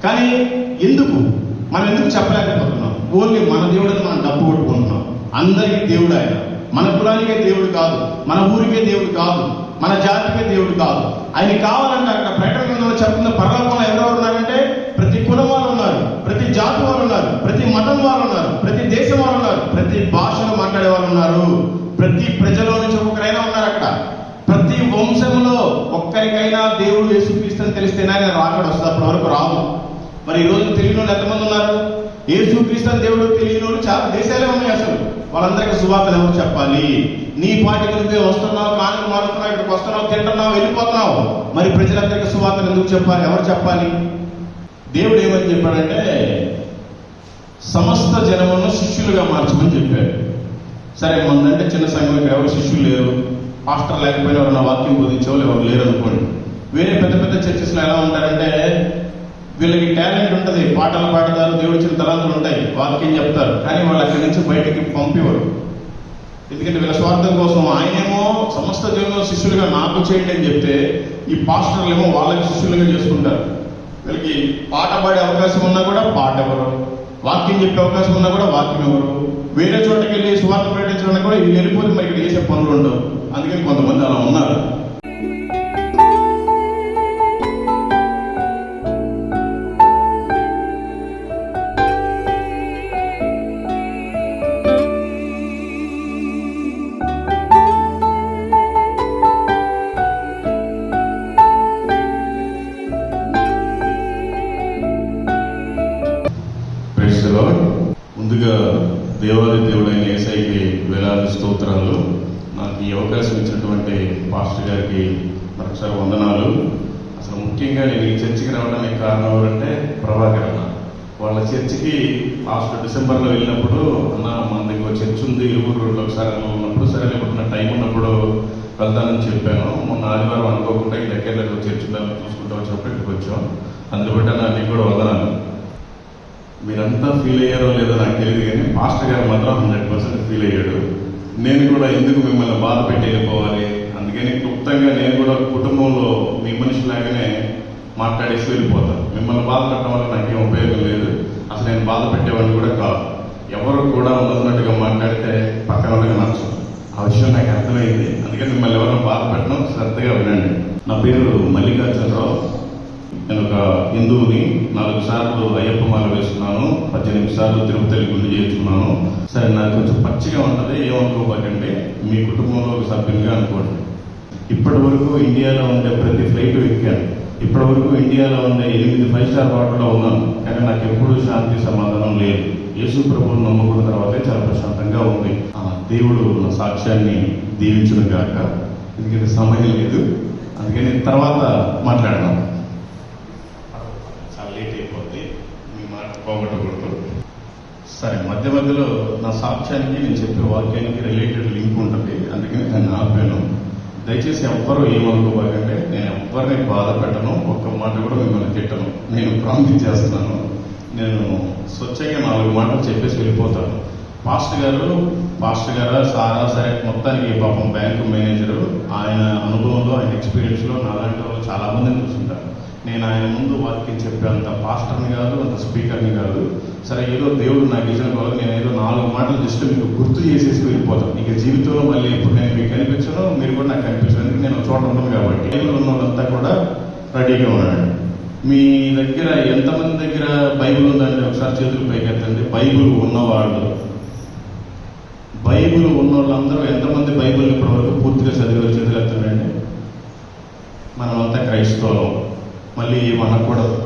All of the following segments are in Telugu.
కానీ ఎందుకు మనం ఎందుకు చెప్పలేకపోతున్నాం? ఓన్లీ మన దేవుడని మనం డబ్బు కొట్టుకుంటున్నాం. అందరికీ దేవుడు ఆయన. మన కులానికే దేవుడు కాదు, మన ఊరికే దేవుడు కాదు, మన జాతికే దేవుడు కాదు. ఆయన కావాలంటే అక్కడ ప్రకటన గ్రంథంలో చెప్తున్న పరలోకంలో ఎవరెవరు ఉన్నారంటే ప్రతి కులం వాళ్ళు ఉన్నారు, ప్రతి జాతి వాళ్ళు ఉన్నారు, ప్రతి మతం వాళ్ళు ఉన్నారు, ప్రతి దేశం వాళ్ళు ఉన్నారు, ప్రతి భాషలో మాట్లాడే వాళ్ళు ఉన్నారు, ప్రతి ప్రజలో నుంచి ఒక్కరైనా ఉన్నారు అక్కడ. ప్రతి వంశంలో ఒక్కరికైనా దేవుడు యేసుక్రీస్తుని తెలిస్తేనే ఆయన రాకడ వస్తుంది. అప్పటి వరకు రాదు. మరి ఈ రోజు తెలియని వాళ్ళు ఎంతమంది ఉన్నారు? యేసుక్రీస్తుని దేవుడు తెలియని వాళ్ళు చాలా దేశాలే ఉన్నాయి. అసలు వాళ్ళందరికీ సువార్తను ఎవరు చెప్పాలి? నీ పాటికి నువ్వే వస్తున్నావు, కానుక మారుతున్నావు, ఇక్కడికి వస్తున్నావు, తింటున్నావు, వెళ్ళిపోతున్నావు. మరి ప్రజలందరికీ సువార్తను ఎందుకు చెప్పాలి? ఎవరు చెప్పాలి? దేవుడు ఏమని చెప్పాడంటే సమస్త జనములను శిష్యులుగా మార్చమని చెప్పాడు. సరే, మందంటే చిన్న సంఘం, ఇక్కడ ఎవరు శిష్యులు లేరు, పాస్టర్ లేకపోయినా ఎవరన్నా వాక్యం బోధించే వాళ్ళు ఎవరు లేరు అనుకోండి. వేరే పెద్ద పెద్ద చర్చెస్లో ఎలా ఉంటారంటే వీళ్ళకి టాలెంట్ ఉంటుంది, పాటలు పాడతారు, దేవుడి చిన్న తలాంతులు ఉంటాయి, వాక్యం చెప్తారు, కానీ వాళ్ళు అక్కడి నుంచి బయటికి పంపేవారు. ఎందుకంటే వీళ్ళ స్వార్థం కోసం ఆయనేమో సమస్త జనులను శిష్యులుగా నాకు చేయండి అని చెప్తే ఈ పాస్టర్లు ఏమో వాళ్ళకి శిష్యులుగా చేసుకుంటారు. వీళ్ళకి పాట పాడే అవకాశం ఉన్నా కూడా పాట ఎవరు, వాక్యం చెప్పే అవకాశం ఉన్నా కూడా వాక్యం ఎవరు, వేరే చోటకి వెళ్ళి స్వార్థ ప్రకటించడానికి కూడా ఇవి వెళ్ళిపోతే మరి ఇక్కడ చేసే పనులు ఉండవు. అందుకని కొంతమంది అలా ఉన్నారు. ముందుగా దేవాది దేవుడైన యేసయ్యకి వేలాది స్తోత్రాలు. నాకు ఈ అవకాశం ఇచ్చినటువంటి పాస్టర్ గారికి మరొకసారి వందనాలు. అసలు ముఖ్యంగా నేను ఈ చర్చికి రావడానికి కారణం ఎవరంటే ప్రభాకర్ అన్న. వాళ్ళ చర్చికి లాస్ట్ డిసెంబర్లో వెళ్ళినప్పుడు అన్న మన దగ్గర చర్చ్ ఉంది ఇరువురు రోడ్లో ఒకసారి ఉన్నప్పుడు సరే లేకపోతే టైం ఉన్నప్పుడు వెళ్తానని చెప్పాను. మొన్న ఆదివారం అనుకోకుండా ఈ దగ్గరలో చర్చ్ చూసుకుంటూ వచ్చినప్పుడు ఇక్కడికి వచ్చాం. అందుబట్టి అన్న నీకు కూడా వందనాలు. మీరంతా ఫీల్ అయ్యారో లేదో నాకు తెలియదు, కానీ పాస్టర్ గారు మాత్రం 100% ఫీల్ అయ్యాడు. నేను కూడా ఎందుకు మిమ్మల్ని బాధ పెట్టేయకపోవాలి, అందుకని క్లుప్తంగా నేను కూడా కుటుంబంలో మీ మనిషిలాగానే మాట్లాడేసి వెళ్ళిపోతాను. మిమ్మల్ని బాధ పెట్టడం వల్ల నాకేం ఉపయోగం లేదు. అసలు నేను బాధ పెట్టేవాడిని కూడా కాదు. ఎవరు కూడా ఉన్నట్టుగా మాట్లాడితే పక్కన వాళ్ళకి నచ్చదు. ఆ విషయం నాకు అర్థమైంది. అందుకని మిమ్మల్ని ఎవరైనా బాధ పెట్టడం శ్రద్ధగా వినండి. నా పేరు మల్లికార్జునరావు. నేను ఒక హిందువుని. 4 సార్లు అయ్యప్ప మాల వేసుకున్నాను, 18 సార్లు తిరుపతి గుండు చేయించుకున్నాను. సరే, నాకు కొంచెం పచ్చిగా ఉంటుంది, ఏమనుకోబాకండి, మీ కుటుంబంలో ఒక సభ్యునిగా అనుకోండి. ఇప్పటి వరకు ఇండియాలో ఉండే ప్రతి ఫ్లైట్ ఎక్కాను. ఇప్పటి వరకు ఇండియాలో ఉండే 8 5 స్టార్ హోటల్లో ఉన్నాను, కానీ నాకు ఎప్పుడూ శాంతి సమాధానం లేదు. యేసు ప్రభువును నమ్ముకున్న తర్వాతే చాలా ప్రశాంతంగా ఉంది. దేవుడు నా సాక్ష్యాన్ని దీవించును గాక. ఎందుకంటే సమయం లేదు, అందుకని తర్వాత మాట్లాడదాం. లేట్ అయిపోద్ది, మీ మాట పోగొట్టకూడదు. సరే, మధ్య మధ్యలో నా సాక్ష్యానికి నేను చెప్పే వాక్యానికి రిలేటెడ్ లింక్ ఉంటుంది, అందుకని నేను ఆపాను. దయచేసి ఎవ్వరూ ఏమనుకోబాకంటే నేను ఎవ్వరిని బాధ పెట్టను, ఒక్క మాట కూడా మిమ్మల్ని తిట్టను. నేను ప్రామిస్ చేస్తున్నాను. నేను స్వచ్ఛంగా 4 మాటలు చెప్పేసి వెళ్ళిపోతాను. పాస్టర్ గారు సారా సరే మొత్తానికి పాపం బ్యాంకు మేనేజరు, ఆయన అనుభవంలో ఆయన ఎక్స్పీరియన్స్లో నాలాంటి వాళ్ళు చాలా మందిని చూసుంటారు. నేను ఆయన ముందు వాక్యం చెప్పేంత పాస్టర్ని కాదు, అంత స్పీకర్ని కాదు. సరే, ఏదో దేవుడు నాకు ఇచ్చిన వల్ల నేను ఏదో 4 మాటలు జస్ట్ మీకు గుర్తు చేసేసి వెళ్ళిపోతాను. ఇక జీవితంలో మళ్ళీ ఇప్పుడు నేను మీకు కనిపించను, మీరు కూడా నాకు కనిపించను. నేను చోట ఉండను కాబట్టి బైబిల్ ఉన్న వాళ్ళంతా కూడా రెడీగా ఉన్నాడు. మీ దగ్గర ఎంతమంది దగ్గర బైబిల్ ఉందండి? ఒకసారి చేతులు పైకెత్తండి. బైబిల్ ఉన్నవాళ్ళు, బైబిల్ ఉన్న వాళ్ళందరూ ఎంతమంది బైబిల్ ఇప్పటివరకు పూర్తిగా చదివారు? చేతులు ఎత్తండి. మనమంతా క్రైస్తవులం, మళ్ళీ ఏమనకూడదు,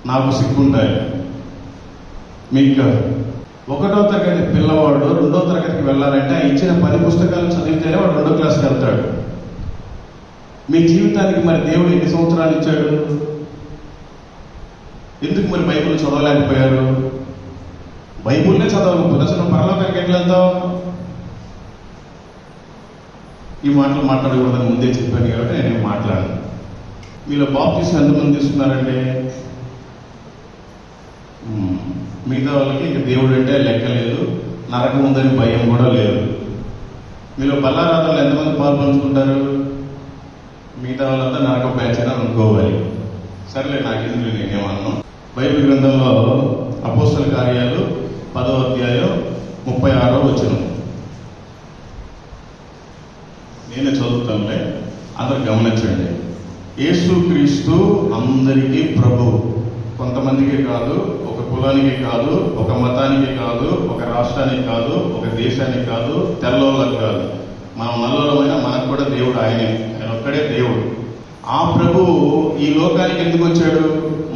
నాకు సిగ్గుంటాయి. మీకు 1వ తరగతి పిల్లవాడు 2వ తరగతికి వెళ్ళాలంటే ఆ ఇచ్చిన 10 పుస్తకాలు చదివితేనే వాడు 2వ క్లాస్కి వెళ్తాడు. మీ జీవితానికి మరి దేవుడు ఎన్ని సంవత్సరాలు ఇచ్చాడు? ఎందుకు మరి బైబిల్ చదవలేకపోయారు? బైబిల్నే చదవకపోతే అసలు పరలోకానికి ఎట్లా వెళ్తావు? ఈ మాటలు మాట్లాడకూడదని ముందే చెప్పాను కాబట్టి నేను మాట్లాడాను. మీలో బాప్టిజం ఎంతమంది తీసుకున్నారండి? మిగతా వాళ్ళకి ఇంక దేవుడు అంటే లెక్క లేదు, నరకం ఉందని భయం కూడా లేదు. మీలో బల్లారాధనలు ఎంతమంది పాల్పంచుకుంటారు? మిగతా వాళ్ళంతా నరకం బ్యాచ్ అని అనుకోవాలి. సరేలే, నాకెందుకు, నేనేమన్నాను. బైబిల్ గ్రంథంలో అపోస్తల కార్యాలు 10వ అధ్యాయం 36వ వచనం. నేనే చదువుతానులే, అందరు గమనించండి. యేసుక్రీస్తు అందరికీ ప్రభు. కొంతమందికి కాదు, ఒక కులానికి కాదు, ఒక మతానికి కాదు, ఒక రాష్ట్రానికి కాదు, ఒక దేశానికి కాదు, తెల్లవాళ్ళకి కాదు. మనం నల్లవరమైన మనకు కూడా దేవుడు ఆయనే. ఆయన ఒక్కడే దేవుడు. ఆ ప్రభు ఈ లోకానికి ఎందుకు వచ్చాడు?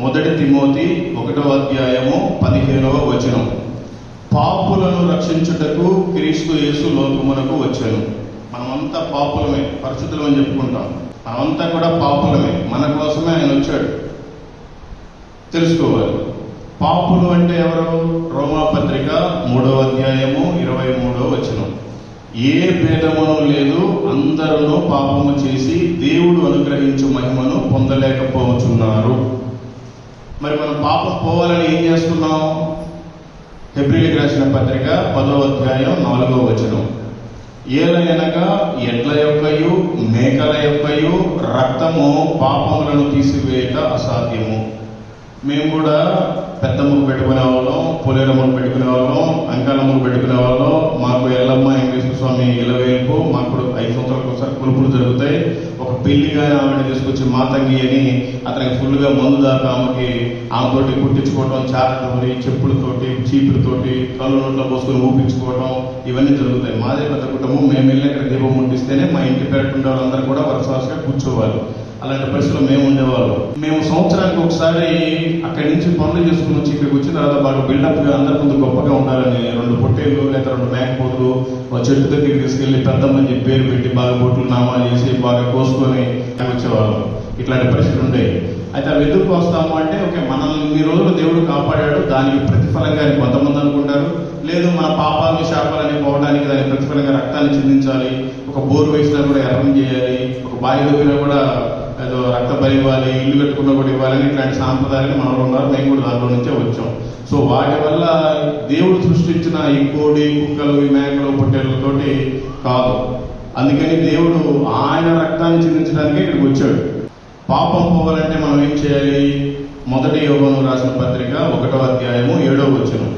1 తిమోతి 1వ అధ్యాయము 15వ వచనం. పాపులను రక్షించుటకు క్రీస్తు యేసు లోకమునకు వచ్చాను. మనమంతా పాపులమే, పరిశుద్ధులం అని చెప్పుకుంటాం. మనమంతా కూడా పాపులమే. మన కోసమే ఆయన వచ్చాడు. తెలుసుకోవాలి. పాపులు అంటే ఎవరు? రోమాపత్రిక 3వ అధ్యాయము 23వ వచనం. ఏ భేదమును లేదు, అందరూ పాపము చేసి దేవుడు అనుగ్రహించు మహిమను పొందలేకపోతున్నారు. మరి మనం పాపం పోవాలని ఏం చేస్తున్నాం? హెబ్రీయులకు రాసిన పత్రిక 10వ అధ్యాయం 4వ వచనం. ఏలయనగా ఎడ్ల యొక్కయు మేకల యొక్కయు రక్తము పాపములను తీసివేయట అసాధ్యము. మేము కూడా పెద్ద ముగ్గు పెట్టుకునే వాళ్ళం, పొలేర ముగ్గు పెట్టుకునే వాళ్ళం, అంకాల ముగ్గు పెట్టుకునే వాళ్ళం. మాకు ఎల్లమ్మ వెంకటేశ్వర స్వామి ఇలవేల్పు, మాకు 5 సంవత్సరాలకు ఒకసారి కొలుపులు జరుగుతాయి. ఒక పెళ్లిగా ఆవిడ తీసుకొచ్చి మాతంగి అని అతనికి ఫుల్గా మందు దాకా ఆమెతోటి కుట్టించుకోవడం, చారతోటి, చెప్పులతోటి, చీపులతోటి, కళ్ళు నోట్లో పోసుకొని ఊపించుకోవడం, ఇవన్నీ జరుగుతాయి. మాదే పెద్ద కుటుంబం. మేము వెళ్ళి అక్కడ దీపం ముట్టిస్తేనే మా ఇంటి పేరుండే వాళ్ళందరూ కూడా వరుసగా కూర్చోవాలి. అలాంటి పరిస్థితుల్లో మేము ఉండేవాళ్ళం. మేము సంవత్సరానికి ఒకసారి అక్కడి నుంచి పనులు చేసుకుని వచ్చి ఇక్కడికి వచ్చిన తర్వాత బాగా బిల్డప్గా అందరి ముందు గొప్పగా ఉండాలని 2 పొట్టేళ్ళు లేదా 2 మేకపోతులు చెట్టు దగ్గరికి తీసుకెళ్లి పెద్దమ్మని చెప్పి పేరు పెట్టి బాగా బొట్లు నామాలు చేసి బాగా కోసుకొని వచ్చేవాళ్ళం. ఇట్లాంటి పరిస్థితులు ఉండేవి. అయితే అవి ఎందుకు వస్తాము అంటే, ఓకే మనల్ని ఇన్ని రోజులు దేవుడు కాపాడాడు, దానికి ప్రతిఫలంగా కొంతమంది అనుకుంటారు. లేదు, మన పాపాలని శాపాలని పోవడానికి దానికి ప్రతిఫలంగా రక్తాన్ని చిందించాలి, ఒక బోరు వేసినా కూడా ఎర్రం చేయాలి, ఒక బావి దగ్గర కూడా ఏదో రక్త బలి ఇవ్వాలి, ఇల్లు కట్టుకున్నా కూడా ఇవ్వాలని ఇట్లాంటి సాంప్రదాయాలు మనలో ఉన్నారు. మేము కూడా దాంట్లో నుంచే వచ్చాం. సో వాటి వల్ల దేవుడు సృష్టించిన ఈ కోడి, కుక్కలు, ఈ మేకలు, పొట్టేళ్లతోటి కాదు. అందుకని దేవుడు ఆయన రక్తాన్ని చిందించడానికే ఇక్కడికి వచ్చాడు. పాపం పోవాలంటే మనం ఏం చేయాలి? 1 యోహాను రాసిన పత్రిక 1వ అధ్యాయము 7వ వచనం.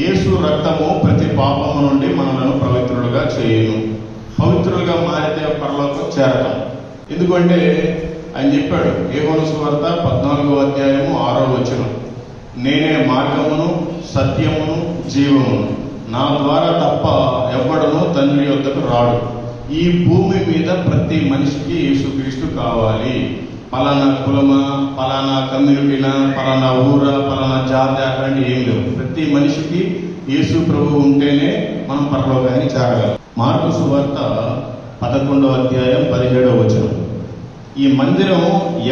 యేసు రక్తము ప్రతి పాపము నుండి మనలను పవిత్రులుగా చేయును. పవిత్రులుగా మారితే పరలోకం చేరతాం. ఎందుకంటే ఆయన చెప్పాడు, యోహాను సువార్త 14వ అధ్యాయము 6వ వచనం. నేనే మార్గమును, సత్యమును, జీవమును. నా ద్వారా తప్ప ఎవ్వడను తండ్రి యొద్దకు రాడు. ఈ భూమి మీద ప్రతి మనిషికి యేసుక్రీస్తు కావాలి. పలానా కులమా, పలానా కమ్యూనిటీనా, పలానా ఊరా, పలానా జాతి అట్లాంటి ఏం లేవు. ప్రతి మనిషికి యేసు ప్రభు ఉంటేనే మనం పరలోకానికి చేరగలం. మార్కు సువార్త 11వ అధ్యాయం 17వ వచనం. ఈ మందిరం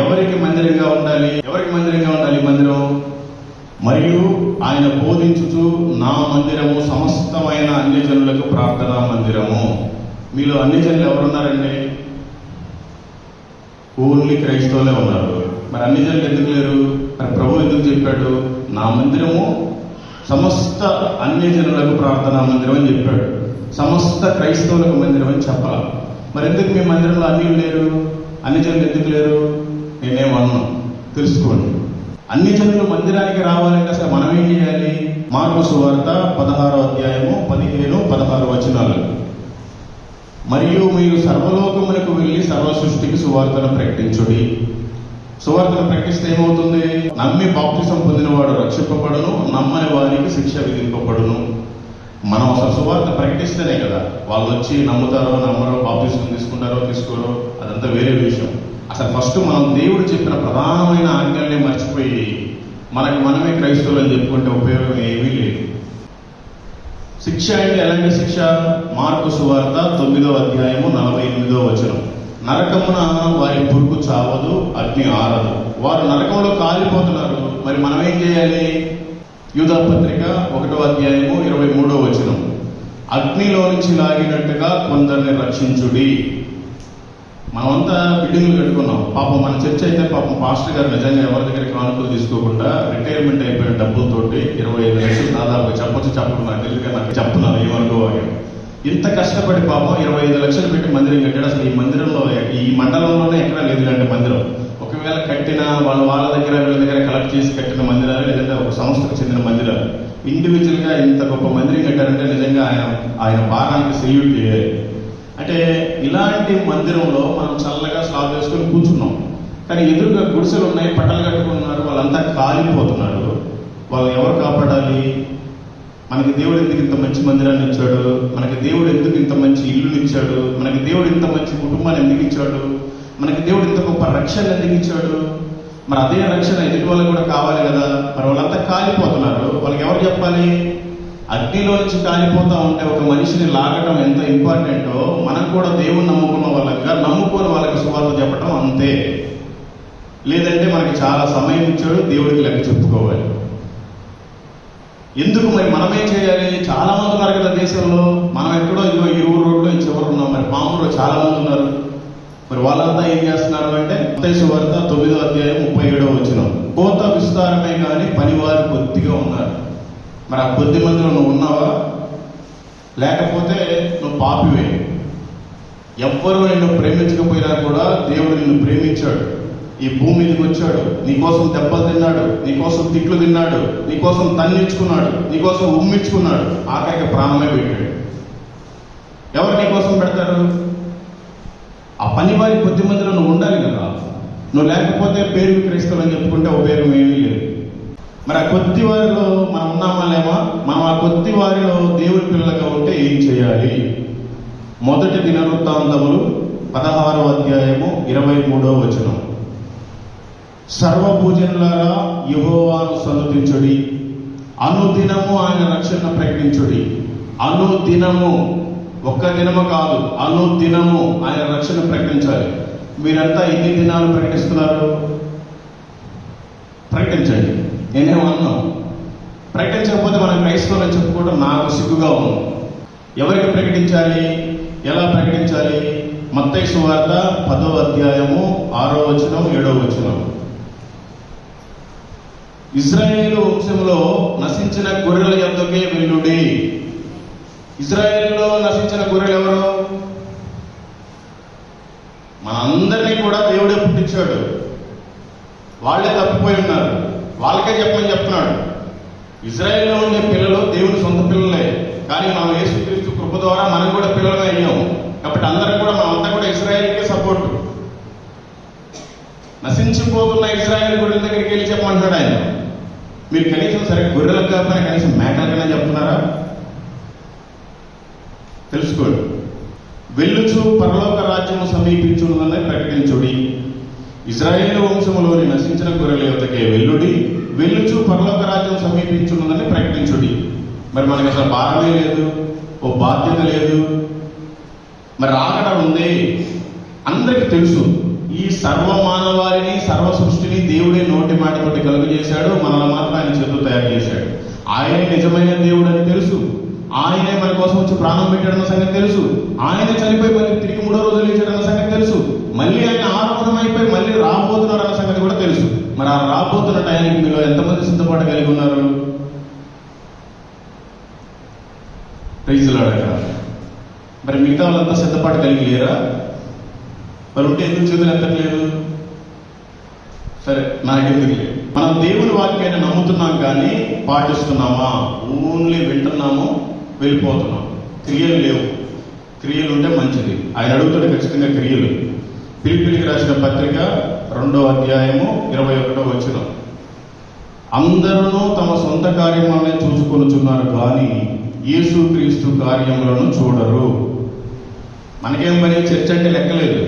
ఎవరికి మందిరంగా ఉండాలి? ఎవరికి మందిరంగా ఉండాలి మందిరం? మరియు ఆయన బోధించుచు, నా మందిరము సమస్తమైన అన్యజనులకు ప్రార్థనా మందిరము. మీలో అన్యజనులు ఎవరున్నారండి? ఓన్లీ క్రైస్తవులే ఉన్నారు. మరి అన్యజనులు ఎందుకు లేరు? మరి ప్రభు ఎందుకు చెప్పాడు? నా మందిరము సమస్త అన్యజనులకు ప్రార్థనా మందిరం అని చెప్పాడు. సమస్త క్రైస్తవులకు మందిరం అని చెప్పాలి. మరి ఎందుకు మీ మందిరంలో అన్యులు లేరు? అన్యజనులు ఎందుకు లేరు? నేనేమన్నా తెలుసుకోండి. అన్ని జనులు మందిరానికి రావాలంటే అసలు మనం ఏం చేయాలి? మార్కు సువార్త 16వ అధ్యాయము 15, 16 వచనాలు. మరియు మీరు సర్వలోకమునకు వెళ్ళి సర్వ సృష్టికి సువార్తను ప్రకటించుడి. సువార్తను ప్రకటిస్తే ఏమవుతుంది? నమ్మి బాప్తిసం పొందినవాడు రక్షింపబడును, నమ్మని వారికి శిక్ష విధింపబడును. మనం అసలు సువార్త ప్రకటిస్తేనే కదా వాళ్ళు వచ్చి నమ్ముతారో నమ్మరో, బాప్తిసం తీసుకుంటారో తీసుకోరో, అదంతా వేరే విషయం. అసలు ఫస్ట్ మనం దేవుడు చెప్పిన ప్రధానమైన ఆజ్ఞల్ని మర్చిపోయి మనమే క్రైస్తవులు అని చెప్పుకుంటే ఉపయోగం ఏమీ లేదు. శిక్ష అంటే ఎలాంటి శిక్ష? మార్కు సువార్త 9వ అధ్యాయము 48వ వచనం. నరకమున వారి పురుగు చావదు, అగ్ని ఆరదు, వారు నరకంలో కాలిపోతున్నారు. మరి మనం ఏం చేయాలి? యూదా పత్రిక 1వ అధ్యాయము 23వ వచనం. అగ్నిలో నుంచి లాగినట్టుగా కొందరిని రక్షించుడి. మనమంతా బిల్డింగ్లు కట్టుకున్నాం. పాపం మన చర్చ అయితే పాపం పాస్టర్ గారు నిజంగా ఎవరి దగ్గర కానుకలు తీసుకోకుండా రిటైర్మెంట్ అయిపోయిన డబ్బులతోటి 25 లక్షలు దాదాపు చెప్పడం నాకు తెలియక నాకు చెప్తున్నాను, ఏమనుకోవాలి. ఇంత కష్టపడి పాపం 25 లక్షలు పెట్టి మందిరం కట్టాడు. అసలు ఈ మందిరంలో ఈ మండలంలోనే ఎక్కడా లేదు ఇలాంటి మందిరం. ఒక ఒకవేళ కట్టిన వాళ్ళ దగ్గర వీళ్ళ దగ్గర కలెక్ట్ చేసి కట్టిన మందిరాలు, లేదంటే ఒక సంస్థకు చెందిన మందిరాలు, ఇండివిజువల్గా ఇంత గొప్ప మందిరం కట్టారంటే నిజంగా ఆయన భారానికి సెల్యూట్ చేయాలి. అంటే ఇలాంటి మందిరంలో మనం చల్లగా స్లాబ్ వేసుకొని కూర్చున్నాం, కానీ ఎదురుగా గుడిసెలు ఉన్నాయి, పట్టలు కట్టుకున్నారు, వాళ్ళంతా కాలిపోతున్నారు. వాళ్ళు ఎవరు కాపాడాలి? మనకి దేవుడు ఎందుకు ఇంత మంచి మందిరాన్ని ఇచ్చాడు? మనకి దేవుడు ఎందుకు ఇంత మంచి ఇల్లుని ఇచ్చాడు? మనకి దేవుడు ఇంత మంచి కుటుంబాన్ని ఎందుకు ఇచ్చాడు? మనకి దేవుడు ఇంత గొప్ప రక్షణ ఎందుకు ఇచ్చాడు? మరి అదే రక్షణ ఎదుటి వాళ్ళకి కూడా కావాలి కదా. మరి వాళ్ళంతా కాలిపోతున్నారు, వాళ్ళకి ఎవరు చెప్పాలి? అగ్నిలో నుంచి కాలిపోతా ఉంటే ఒక మనిషిని లాగటం ఎంత ఇంపార్టెంటో, మనం కూడా దేవుని నమ్ముకున్న వాళ్ళగా నమ్ముకోని వాళ్ళకి సువార్త చెప్పడం అంతే. లేదంటే మనకి చాలా సమయం ఇచ్చాడు, దేవుడికి లెక్క చెప్పుకోవాలి. ఎందుకు మరి మనమేం చేయాలి? చాలా మంది ఉన్నారు కదా దేశంలో. మనం ఎక్కడో ఇదిగో ఈ రోడ్లో ఈ చివరి ఉన్నాం, మరి పాములో చాలా మంది ఉన్నారు. మరి వాళ్ళంతా ఏం చేస్తున్నారు అంటే, మత్తయి సువార్త 9వ అధ్యాయం 37వ వచనం, కోత విస్తారమే కానీ పనివారు కొద్దిగా ఉన్నారు. మరి ఆ కొద్ది మందిలో నువ్వు ఉన్నావా? లేకపోతే నువ్వు పాపివే. ఎవ్వరూ నిన్ను ప్రేమించకపోయినా కూడా దేవుడు నిన్ను ప్రేమించాడు, ఈ భూమి మీదకి వచ్చాడు, నీకోసం దెబ్బలు తిన్నాడు, నీకోసం తిట్లు తిన్నాడు, నీకోసం తన్నించుకున్నాడు, నీకోసం ఉమ్మించుకున్నాడు, ఆఖరికి ప్రాణమే పెట్టాడు. ఎవరు నీకోసం పెడతారు? ఆ పనివారి కొద్ది మందిలో నువ్వు ఉండాలి కదా. నువ్వు లేకపోతే పేరు క్రైస్తవులని చెప్పుకుంటే ఉపయోగం ఏమీ లేదు. మరి ఆ కొద్ది వారిలో మనం ఉన్నామా లేమా? మనం ఆ కొద్ది వారిలో దేవుడి పిల్లలుగా ఉంటే ఏం చేయాలి? మొదటి దినవృత్తాంతములు 16వ అధ్యాయము 23వ వచనం, సర్వభూజనులారా యెహోవాను సన్నుతించుడి, అనుదినము ఆయన రక్షణ ప్రకటించుడి. అనుదినము, ఒక్క దినము కాదు, అనుదినము ఆయన రక్షణ ప్రకటించాలి. మీరంతా ఎన్ని దినాలు ప్రకటిస్తున్నారు? ప్రకటించండి. నేనేమన్నా ప్రకటించకపోతే మనం క్రైస్తవులని చెప్పుకోవడం నాకు సిగ్గుగా ఉంది. ఎవరికి ప్రకటించాలి? ఎలా ప్రకటించాలి? మత్తయి సువార్త 10వ అధ్యాయము 6వ వచనం 7వ వచనం, ఇశ్రాయేలు వంశంలో నశించిన గొర్రెల యొద్దకే వెళ్ళుడి. ఇశ్రాయేలులో నశించిన గొర్రెలు ఎవరు? మనందరినీ కూడా దేవుడే పుట్టించాడు. వాళ్ళే తప్పిపోయి ఉన్నారు, వాళ్ళకే చెప్పమని చెప్తున్నాడు. ఇజ్రాయెల్లో ఉండే పిల్లలు దేవుని సొంత పిల్లలే, కానీ మనం యేసుక్రీస్తు కృప ద్వారా మనం కూడా పిల్లలమే అయ్యాం. కాబట్టి అందరం కూడా మనమంతా కూడా ఇజ్రాయెల్కే సపోర్టు. నశించిపోతున్న ఇజ్రాయెల్ గొర్రెల దగ్గరికి వెళ్ళి చెప్పమంటున్నాడు ఆయన. మీరు కనీసం సరే గొర్రెలకు కాకపోయినా కనీసం మేకలకైనా చెప్తున్నారా? తెలుసుకోండి. వెళ్ళుచు పరలోక రాజ్యము సమీపించున్నదని ప్రకటించుడి. ఇశ్రాయేలు వంశములోని నశించిన గొర్రెల యొద్దకే వెళ్ళుడి, వెళ్ళుచు పరలోక రాజ్యం సమీపించున్నదని ప్రకటించుడి. మరి మనకి అసలు భారమే లేదు, ఓ బాధ్యత లేదు. మరి రాకడ ఉంది, అందరికి తెలుసు. ఈ సర్వ మానవాళిని, సర్వ సృష్టిని దేవుడే నోటి మాటతోటి కలుగు చేశాడు. మనల్ని మాత్రం ఆయన చేతులు తయారు చేశాడు. ఆయనే నిజమైన దేవుడు అని తెలుసు. ఆయనే మన కోసం వచ్చి ప్రాణం పెట్టాడన్న సంగతి తెలుసు. ఆయనే చనిపోయి మళ్ళీ తిరిగి 3వ రోజు లేచాడన్న సంగతి తెలుసు. మళ్ళీ ఆయన ఆరోహణం అయిపోయి మళ్ళీ రాబోతున్నాడు అన్న సంగతి కూడా తెలుసు. మరి ఆ రాబోతున్న టయానికి మీరు ఎంతమంది సిద్ధపాటు కలిగి ఉన్నారు? ప్రైజ్లాడక. మరి మిగతా వాళ్ళంతా సిద్ధపాటు కలిగి లేరా? మరి ఉంటే ఎందుకు చేతులు ఎత్తట్లేదు? సరే, నాకెందుకు లేదు. మనం దేవుని వాక్యాన్ని నమ్ముతున్నాం కానీ పాటిస్తున్నామా? ఓన్లీ వింటున్నాము, వెళ్ళిపోతున్నాం. క్రియలు లేవు. క్రియలు ఉంటే మంచిది. ఆయన అడుగుతాడు ఖచ్చితంగా క్రియలు. ఫిలిప్పీయులకు రాసిన పత్రిక 2వ అధ్యాయము 21వ వచనం, అందరూ తమ సొంత కార్యములనే చూసుకొనుచున్నారు కానీ యేసుక్రీస్తు కార్యములను చూడరు. మనకేం పని? చర్చ్ అంటే లెక్కలేదు.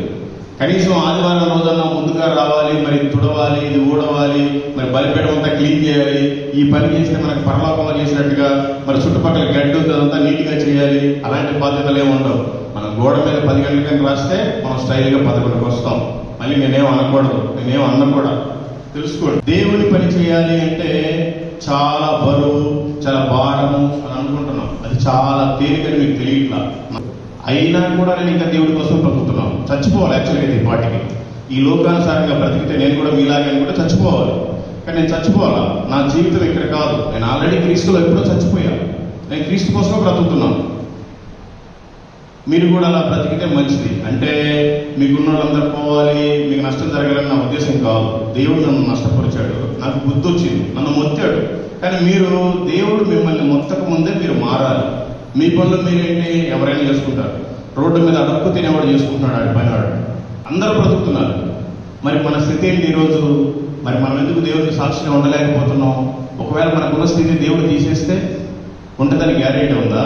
కనీసం ఆదివారం రోజన్నా ముందుగా రావాలి, మరి తుడవాలి, ఇది ఊడవాలి, మరి బలిపీఠం అంతా క్లీన్ చేయాలి. ఈ పని చేస్తే మనకు పరలోకంలో చేసినట్టుగా మరి చుట్టుపక్కల గడ్డు అదంతా నీట్గా చేయాలి. అలాంటి బాధ్యతలు ఏమి ఉండవు. మనం గోడ మీద 10 గంటలకని రాస్తే మనం స్టైల్గా 11కి వస్తాం. మళ్ళీ నేనేం అనకూడదు, నేనేం అన్నకూడదు. తెలుసుకోండి. దేవుని పని చేయాలి అంటే చాలా బరువు, చాలా భారము అని అనుకుంటున్నాం. అది చాలా తేలికని మీకు తెలియట్లా. అయినా కూడా నేను ఇంకా దేవుడి కోసం బ్రతుకుతున్నాను. చచ్చిపోవాలి యాక్చువల్గా ఈ పాటికి. ఈ లోకానుసారంగా బ్రతికితే నేను కూడా మీలాగే కూడా చచ్చిపోవాలి. కానీ నేను చచ్చిపోవాలా? నా జీవితం ఇక్కడ కాదు. నేను ఆల్రెడీ క్రీస్తులో ఎప్పుడో చచ్చిపోయాను. నేను క్రీస్తు కోసం బ్రతుకుతున్నాను. మీరు కూడా అలా బ్రతికితే మంచిది. అంటే మీకున్న వాళ్ళందరూ పోవాలి, మీకు నష్టం జరగాలని నా ఉద్దేశం కాదు. దేవుడు నన్ను నష్టపరిచాడు, నాకు బుద్ధి వచ్చింది, నన్ను మొత్తాడు. కానీ మీరు దేవుడు మిమ్మల్ని మొత్తక ముందే మీరు మారాలి. మీ పనులు మీరేంటి ఎవరైనా చేసుకుంటారు. రోడ్డు మీద అడక్కు తినేవాడు చేసుకుంటున్నాడు, ఆడి పని వాడు. అందరూ బ్రతుకుతున్నారు. మరి మన స్థితి ఏంటి ఈరోజు? మరి మనం ఎందుకు దేవుడికి సాక్షిగా ఉండలేకపోతున్నాం? ఒకవేళ మనకున్న స్థితి దేవుడు తీసేస్తే ఉంటుందని గ్యారెంటీ ఉందా?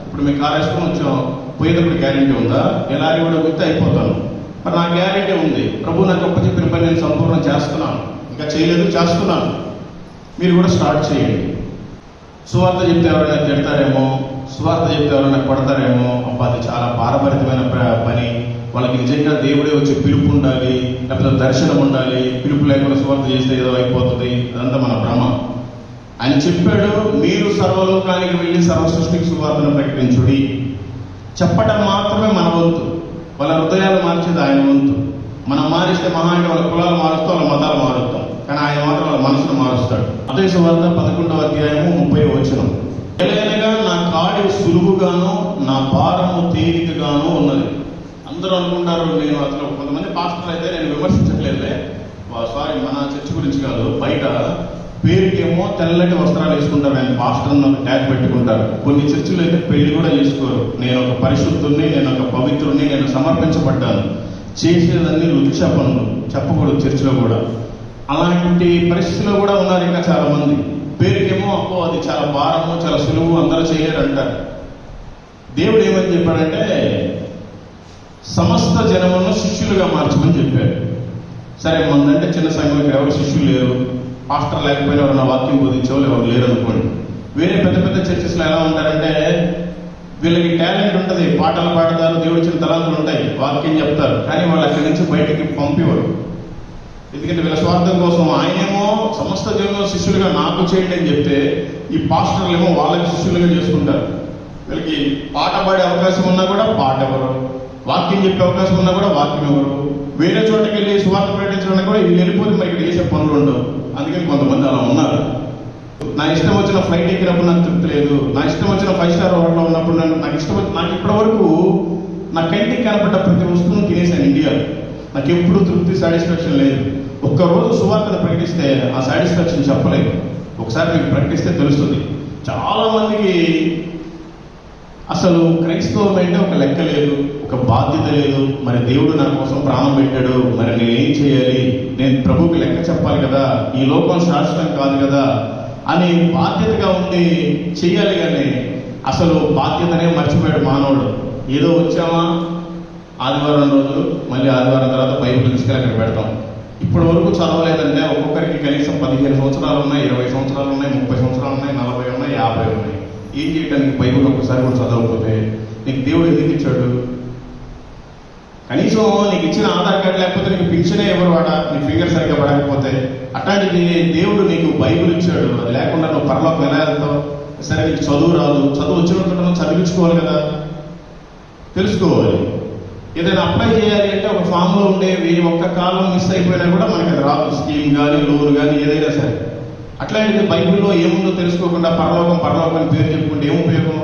ఇప్పుడు మీ కారు వేసుకొని వచ్చాం, పోయేటప్పుడు గ్యారెంటీ ఉందా? ఎలాగే కూడా గుర్తు అయిపోతాను. మరి నా గ్యారెంటీ ఉంది, ప్రభు నాకు చెప్పిన పని నేను సంపూర్ణం చేస్తున్నాను. ఇంకా చేయలేదు, చేస్తున్నాను. మీరు కూడా స్టార్ట్ చేయండి. సువార్త చెప్తే ఎవరైనా తిడతారేమో, సువార్త చెప్తే ఎవరైనా కొడతారేమో, అబ్బా అది చాలా భారభరితమైన పని, వాళ్ళకి నిజంగా దేవుడే వచ్చి పిలుపు ఉండాలి, లేకపోతే దర్శనం ఉండాలి, పిలుపు లేకుండా సువార్త చేస్తే ఏదో అయిపోతుంది, అదంతా మన భ్రమ. ఆయన చెప్పాడు, మీరు సర్వలోకానికి వెళ్ళి సర్వ సృష్టికి సువార్తను ప్రకటించుడి. చెప్పటం మాత్రమే మన వంతు. వాళ్ళ హృదయాలు మార్చేది ఆయన వంతు. మనం మారిస్తే మహా అంటే వాళ్ళ కులాలు మారుస్తాం, వాళ్ళ మతాలు మారుస్తాం. కానీ ఆయన మాత్రం వాళ్ళ మనసును మారుస్తాడు. మత్తయి సువార్త 11వ అధ్యాయము 30వ వచనం. ఎలాగనగా నా కాడి సులువుగాను నా భారము తేలికగాను ఉన్నది. అందరూ అనుకుంటారు, నేను అసలు కొంతమంది పాస్టర్లు అయితే, నేను విమర్శించట్లేదులే, సారీ మన చర్చ్ గురించి కాదు, బయట పేరుకేమో తెల్లటి వస్త్రాలు వేసుకుంటారు, ఆయన పాస్టర్ ఒక ట్యాగ్ పెట్టుకుంటారు. కొన్ని చర్చిలో అయితే పెళ్లి కూడా చేసుకోరు. నేను ఒక పరిశుద్ధుడిని, నేను ఒక పవిత్రుడిని, నేను సమర్పించబడ్డాను, చేసేదన్నీ లుచ్చ పనులు చెప్పకూడదు చర్చిలో కూడా. అలాంటి పరిస్థితిలో కూడా ఉన్నారు ఇంకా చాలా మంది. పేరుకేమో అప్పో అది చాలా భారము, చాలా సులువు, అందరూ చేయలేరు అంటారు. దేవుడు ఏమని చెప్పాడంటే సమస్త జనములను శిష్యులుగా మార్చమని చెప్పాడు. సరే, మందంటే చిన్న సంఘం, ఇక్కడ ఎవరు శిష్యులు లేరు, పాస్టర్ లేకపోయినా ఎవరైనా వాక్యం బోధించేవాళ్ళు ఎవరు లేరు అనుకోండి. వేరే పెద్ద పెద్ద చర్చెస్లో ఎలా ఉంటారంటే వీళ్ళకి టాలెంట్ ఉంటుంది, పాటలు పాడతారు, దేవుడు ఇచ్చిన తలాంతులు ఉంటాయి, వాక్యం చెప్తారు, కానీ వాళ్ళు అక్కడి నుంచి బయటికి పంపేవారు. ఎందుకంటే వీళ్ళ స్వార్థం కోసం. ఆయనేమో సమస్త జనులను శిష్యులుగా నాకు చేయండి అని చెప్తే, ఈ పాస్టర్లు ఏమో వాళ్ళకి శిష్యులుగా చేసుకుంటారు. వీళ్ళకి పాట పాడే అవకాశం ఉన్నా కూడా పాట ఎవరు, వాక్యం చెప్పే అవకాశం ఉన్నా కూడా వాక్యం ఎవరు, వేరే చోటకి వెళ్ళి స్వార్థ ప్రకటించడానికి కూడా వీళ్ళు వెళ్ళిపోతే మరి ఇక్కడ చేసే పనులు ఉండవు. అందుకని కొంతమంది అలా ఉన్నారు. నా ఇష్టం వచ్చిన ఫ్లైట్ ఎక్కినప్పుడు నాకు తృప్తి లేదు, నా ఇష్టం వచ్చిన 5 స్టార్ హోటల్లో ఉన్నప్పుడు నాకు ఇప్పటి వరకు నా కంటికి కనపడ్డ ప్రతి వస్తువును తినేసాను ఇండియాలో. నాకు ఎప్పుడు తృప్తి, సాటిస్ఫాక్షన్ లేదు. ఒక్కరోజు సువార్తను ప్రకటిస్తే ఆ సాటిస్ఫాక్షన్ చెప్పలేదు. ఒకసారి మీకు ప్రకటిస్తే తెలుస్తుంది. చాలా మందికి అసలు క్రైస్తవం అంటే ఒక లెక్క లేదు, ఒక బాధ్యత లేదు. మరి దేవుడు నా కోసం ప్రాణం పెట్టాడు, మరి నేను ఏం చేయాలి, నేను ప్రభువుకి లెక్క చెప్పాలి కదా, ఈ లోకం శాశ్వతం కాదు కదా అని బాధ్యతగా ఉండి చెయ్యాలి. కానీ అసలు బాధ్యతనే మర్చిపోయాడు మానవుడు. ఏదో వచ్చామా ఆదివారం రోజు, మళ్ళీ ఆదివారం తర్వాత బైబిల్ తీసుకెళ్ళి అక్కడ పెడతాం. ఇప్పటి వరకు చదవలేదంటే ఒక్కొక్కరికి కనీసం 15 సంవత్సరాలు ఉన్నాయి, 20 సంవత్సరాలు ఉన్నాయి, 30 సంవత్సరాలు ఉన్నాయి, 40 ఉన్నాయి, 50 ఉన్నాయి. ఏం చేయడానికి బైబిల్ ఒక్కసారి కూడా చదవకపోతే నీకు దేవుడు ఎందుకు ఇచ్చాడు? కనీసం నీకు ఇచ్చిన ఆధార్ కార్డు లేకపోతే నీకు పింఛనే ఎవరు వాడ, నీ ఫింగర్ సరిగ్గా పడకపోతే. అట్లాంటిది దేవుడు నీకు బైబిల్ ఇచ్చాడు, అది లేకుండా నువ్వు పరలోకం ఎలా వెళ్తావు? సరే, నీకు చదువు రాదు, చదువు వచ్చినట్టు చదివించుకోవాలి కదా, తెలుసుకోవాలి. ఏదైనా అప్లై చేయాలి అంటే ఒక ఫామ్లో ఉండే వీరి ఒక్క కాలం మిస్ అయిపోయినా కూడా మనకి అది రాదు, స్కీమ్ కానీ లోన్ కానీ ఏదైనా సరే. అట్లాంటిది బైబిల్లో ఏముందో తెలుసుకోకుండా పరలోకం పరలోకం అని పేరు చెప్పుకుంటే ఏం ఉపయోగం?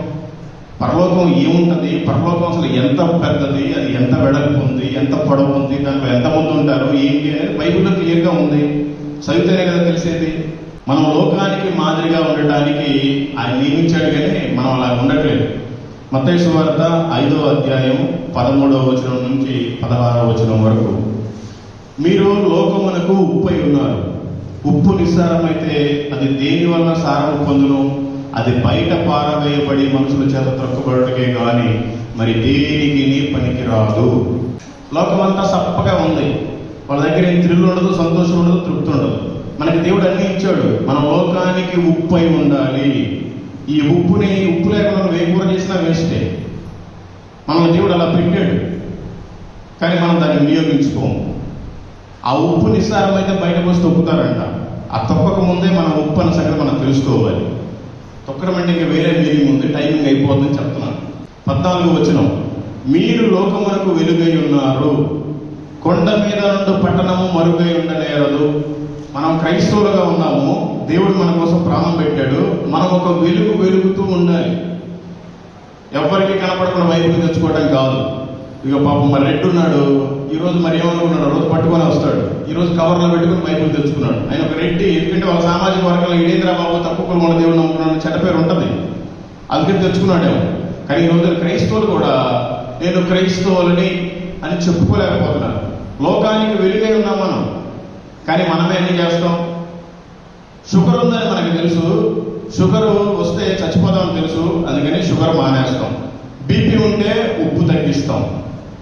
పరలోకం ఏముంటుంది, పరలోకం అసలు ఎంత పెద్దది, అది ఎంత వెడల్పు ఉంది, ఎంత పొడవు ఉంది, దాంట్లో ఎంతమంది ఉంటారు, ఏంటి అనేది బైబిల్లో క్లియర్గా ఉంది. చదివితేనే కదా తెలిసేది. మనం లోకానికి మాదిరిగా ఉండటానికి ఆయన నియమించాడు, కానీ మనం అలా ఉండట్లేదు. మత్తయి సువార్త 5వ అధ్యాయం 13వ వచనం నుంచి 16వ వచనం వరకు. మీరు లోకమునకు ఉప్పై ఉన్నారు. ఉప్పు నిస్సారమైతే అది దేని వలన సారము పొందును? అది బయట పారవేయబడి మనుషుల చేత త్రొక్కబడుటకే గాని మరి దేనికి పనికి రాదు. లోకమంతా సప్పగా ఉంది, వాళ్ళ దగ్గర ఏం థ్రిల్ ఉండదు, సంతోషం ఉండదు, తృప్తి ఉండదు. మనకి దేవుడు అన్ని ఇచ్చాడు. మనం లోకానికి ఉప్పై ఉండాలి. ఈ ఉప్పు లేకుండా నువ్వు ఏ కూర చేసినా వేస్టే. మనల్ని దేవుడు అలా పెట్టాడు, కానీ మనం దాన్ని వినియోగించుకోము. ఆ ఉప్పు నిస్సారమైతే బయటకు వచ్చి తొక్కుతారంట. ఆ తొక్కక ముందే మనం ఉప్పు అన్న సంగతి మనం తెలుసుకోవాలి. తొక్కడం అంటే ఇంకా వేరే మీనింగ్ ఉంది, టైమింగ్ అయిపోతుందని చెప్తున్నాను. 14వ వచనం, మీరు లోకమునకు వెలుగై ఉన్నారు, కొండ మీద నుండి పట్టణము మరుగై ఉండనేరదు. మనం క్రైస్తవులుగా ఉన్నాము, దేవుడు మన కోసం ప్రాణం పెట్టాడు, మనం ఒక వెలుగుతూ ఉండాలి. ఎవరికి కనపడకుండా బైబిల్ తెచ్చుకోవడం కాదు. ఇక పాపం మరి రెడ్డి ఉన్నాడు, ఈరోజు మరి ఏమనుకున్నాడు, రోజు పట్టుకొని వస్తాడు, ఈరోజు కవర్లో పెట్టుకుని బైబిల్ తెచ్చుకున్నాడు. ఆయన ఒక రెడ్డి, ఎందుకంటే వాళ్ళ సామాజిక వర్గంలో ఈడేంద్ర బాబు తక్కువ కులముల దేవుడు నమ్ముకున్నాడు చెడ్డ పేరు ఉంటుంది, అందుకని తెచ్చుకున్నాడేమో. కానీ ఈ రోజు క్రైస్తవులు కూడా నేను క్రైస్తవులని అని చెప్పుకోలేకపోతున్నారు. లోకానికి వెలుగై ఉన్నాం మనం, కానీ మనమే అన్ని చేస్తాం. షుగర్ ఉందని మనకు తెలుసు, షుగర్ వస్తే చచ్చిపోతామని తెలుసు, అందుకని షుగర్ మానేస్తాం. బీపీ ఉంటే ఉప్పు తగ్గిస్తాం.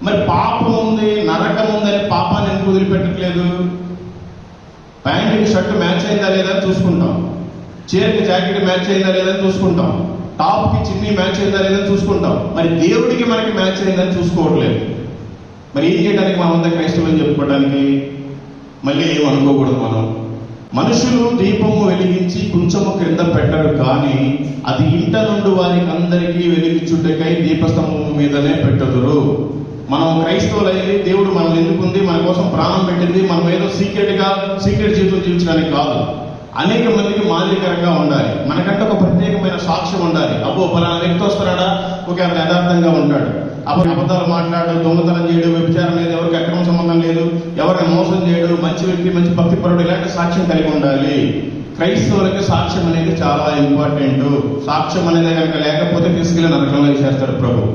మరి పాపం ఉంది, నరకం ఉందని పాపాన్ని ఎందుకు వదిలిపెట్టట్లేదు? ప్యాంటుకి షర్ట్ మ్యాచ్ అయిందా లేదా అని చూసుకుంటాం, చీరకి జాకెట్ మ్యాచ్ అయిందా లేదని చూసుకుంటాం, టాప్కి చిన్ని మ్యాచ్ అయిందా లేదని చూసుకుంటాం. మరి దేవుడికి మనకి మ్యాచ్ అయిందని చూసుకోవట్లేదు. మరి ఏం చేయడానికి మనం అంతా క్రైస్తవులని చెప్పుకోవడానికి? మళ్ళీ ఏమనుకోకూడదు మనం. మనుషులు దీపము వెలిగించి కొంచెము క్రింద పెట్టరు, కానీ అది ఇంట నుండి వారికి అందరికీ వెలిగించుటకై దీపస్తంభము మీదనే పెట్టుదురు. మనం క్రైస్తవులైంది దేవుడు మనల్ని ఎందుకుంది, మన కోసం ప్రాణం పెట్టింది, మనం ఏదో సీక్రెట్ జీవితం జీవించడానికి కాదు. అనేక మందికి మాదిరికరంగా ఉండాలి, మనకంటే ఒక ప్రత్యేకమైన సాక్ష్యం ఉండాలి. అబ్బో పలానా వ్యక్తి వస్తున్నాడా, ఓకే అతను యథార్థంగా ఉంటాడు, అప్పుడు అబద్ధాలు మాట్లాడు, దొంగతనం చేయడు, వ్యభిచారం లేదు, ఎవరికి అక్రమ సంబంధం లేదు, ఎవరిని మోసం చేయడు, మంచి వ్యక్తి, మంచి భక్తిపరుడు, ఇలాంటి సాక్ష్యం కలిగి ఉండాలి. క్రైస్తవులకి సాక్ష్యం అనేది చాలా ఇంపార్టెంట్. సాక్ష్యం అనేది కనుక లేకపోతే తీసుకెళ్లి నరకంలో వేసేస్తాడు ప్రభు.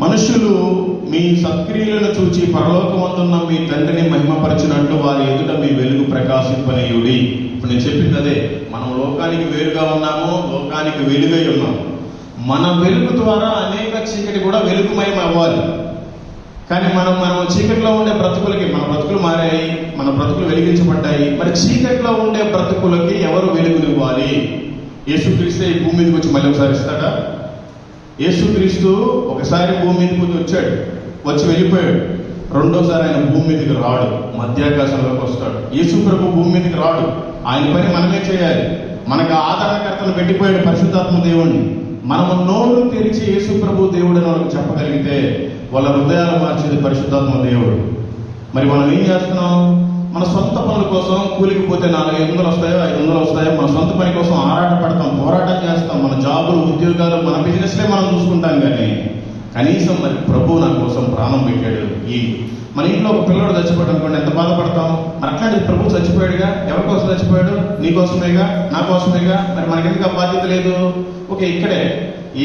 మనుషులు మీ సత్క్రియలను చూచి పరలోకమందున్న మీ తండ్రిని మహిమపరచినట్లు వారి ఎదుట మీ వెలుగు ప్రకాశింపనీయుడి. ఇప్పుడు నేను చెప్పింది అదే, మనం లోకానికి వేరుగా ఉన్నాము, లోకానికి వెలుగై ఉన్నాము. మన వెలుగు ద్వారా అనేక చీకటి కూడా వెలుగుమయం అవ్వాలి. కానీ మనం చీకటిలో ఉండే బ్రతుకులకి, మన బ్రతుకులు మారాయి, మన బ్రతుకులు వెలిగించబడ్డాయి. మరి చీకటిలో ఉండే బ్రతుకులకి ఎవరు వెలుగునివ్వాలి? యేసుక్రీస్తే ఈ భూమి మీదకి వచ్చి మళ్ళీ ఒకసారి ఇస్తాడా? యేసుక్రీస్తు ఒకసారి భూమి మీదకి వచ్చాడు, వచ్చి వెళ్ళిపోయాడు. రెండోసారి ఆయన భూమి మీదకి రాడు, మధ్యాకాశంలోకి వస్తాడు. యేసు ప్రభు భూమి మీదకి రాడు, ఆయన పని మనమే చేయాలి. మనకు ఆదరణకర్తను పెట్టిపోయాడు పరిశుద్ధాత్మ దేవుణ్ణి. మనము నోరు తెరిచి యేసు ప్రభు దేవుడు అని వాళ్ళకి చెప్పగలిగితే వాళ్ళ హృదయాలు మార్చేది పరిశుద్ధాత్మ దేవుడు. మరి మనం ఏం చేస్తున్నాం? మన సొంత పనుల కోసం కూలికి పోతే 400 వస్తాయో 500 వస్తాయో మన సొంత పని కోసం ఆరాట పడతాం, పోరాటం చేస్తాం. మన జాబులు, ఉద్యోగాలు, మన బిజినెస్లే మనం చూసుకుంటాం. కానీ కనీసం మరి ప్రభు నా కోసం ప్రాణం పెట్టాడు. మన ఇంట్లో ఒక పిల్లడు చచ్చిపోయాడు అనుకోండి, ఎంత బాధపడతాం. మరి అట్లాంటి ప్రభు చచ్చిపోయాడుగా, ఎవరి కోసం చచ్చిపోయాడు? నీ కోసమేగా, నా కోసమేగా. మరి మనకెందుకు ఆ బాధ్యత లేదు? ఓకే, ఇక్కడే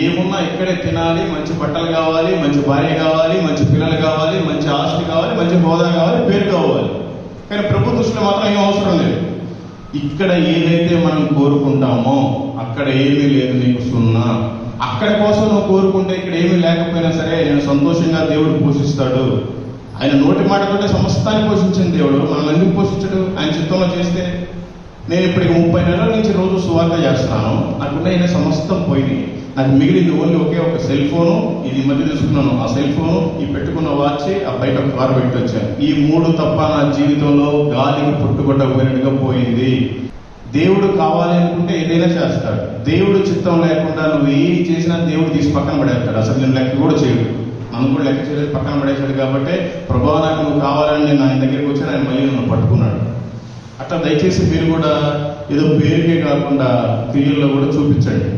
ఏమున్నా ఇక్కడే తినాలి, మంచి బట్టలు కావాలి, మంచి భార్య కావాలి, మంచి పిల్లలు కావాలి, మంచి ఆస్తి కావాలి, మంచి హోదా కావాలి, పేరు కావాలి. కానీ ప్రభు దృష్టిలో మాత్రం ఏం అవసరం లేదు. ఇక్కడ ఏదైతే మనం కోరుకుంటామో అక్కడ ఏమీ లేదు, నీకు సున్నా. అక్కడ కోసం నువ్వు కోరుకుంటే ఇక్కడ ఏమీ లేకపోయినా సరే నేను సంతోషంగా దేవుడు పోషిస్తాడు. ఆయన నోటి మాటతోటే సమస్తాన్ని పోషించిన దేవుడు మనల్ని ఎందుకు పోషించడు? ఆయన చిత్తంలో చేస్తే. నేను ఇప్పటికి 30 నెలల నుంచి రోజు సువార్త చేస్తున్నాను. నాకున్న సమస్తం పోయినాయి. నాకు మిగిలింది ఓన్లీ ఒకే ఒక సెల్ ఫోను, ఇది మధ్య తీసుకున్నాను. ఆ సెల్ ఫోను, ఈ పెట్టుకున్న వాచ్, ఆ బయట ఒక కారు పెట్టి వచ్చాను. ఈ 3 తప్ప నా జీవితంలో గాలికి పుట్టుకొట్టకపోయినట్టుగా పోయింది. దేవుడు కావాలి అనుకుంటే ఏదైనా చేస్తాడు. దేవుడు చిత్తం లేకుండా నువ్వు ఏం చేసినా దేవుడు తీసి పక్కన పడేస్తాడు. అసలు నేను లెక్క కూడా చేయడు, నన్ను కూడా లెక్క చేయలేదు, పక్కన పడేశాడు. కాబట్టి ప్రభా నాకు నువ్వు కావాలని నేను ఆయన దగ్గరికి వచ్చాను, ఆయన మళ్ళీ నన్ను పట్టుకున్నాడు. అట్లా దయచేసి మీరు కూడా ఏదో పేరుకే కాకుండా క్రియల్లో కూడా చూపించండి.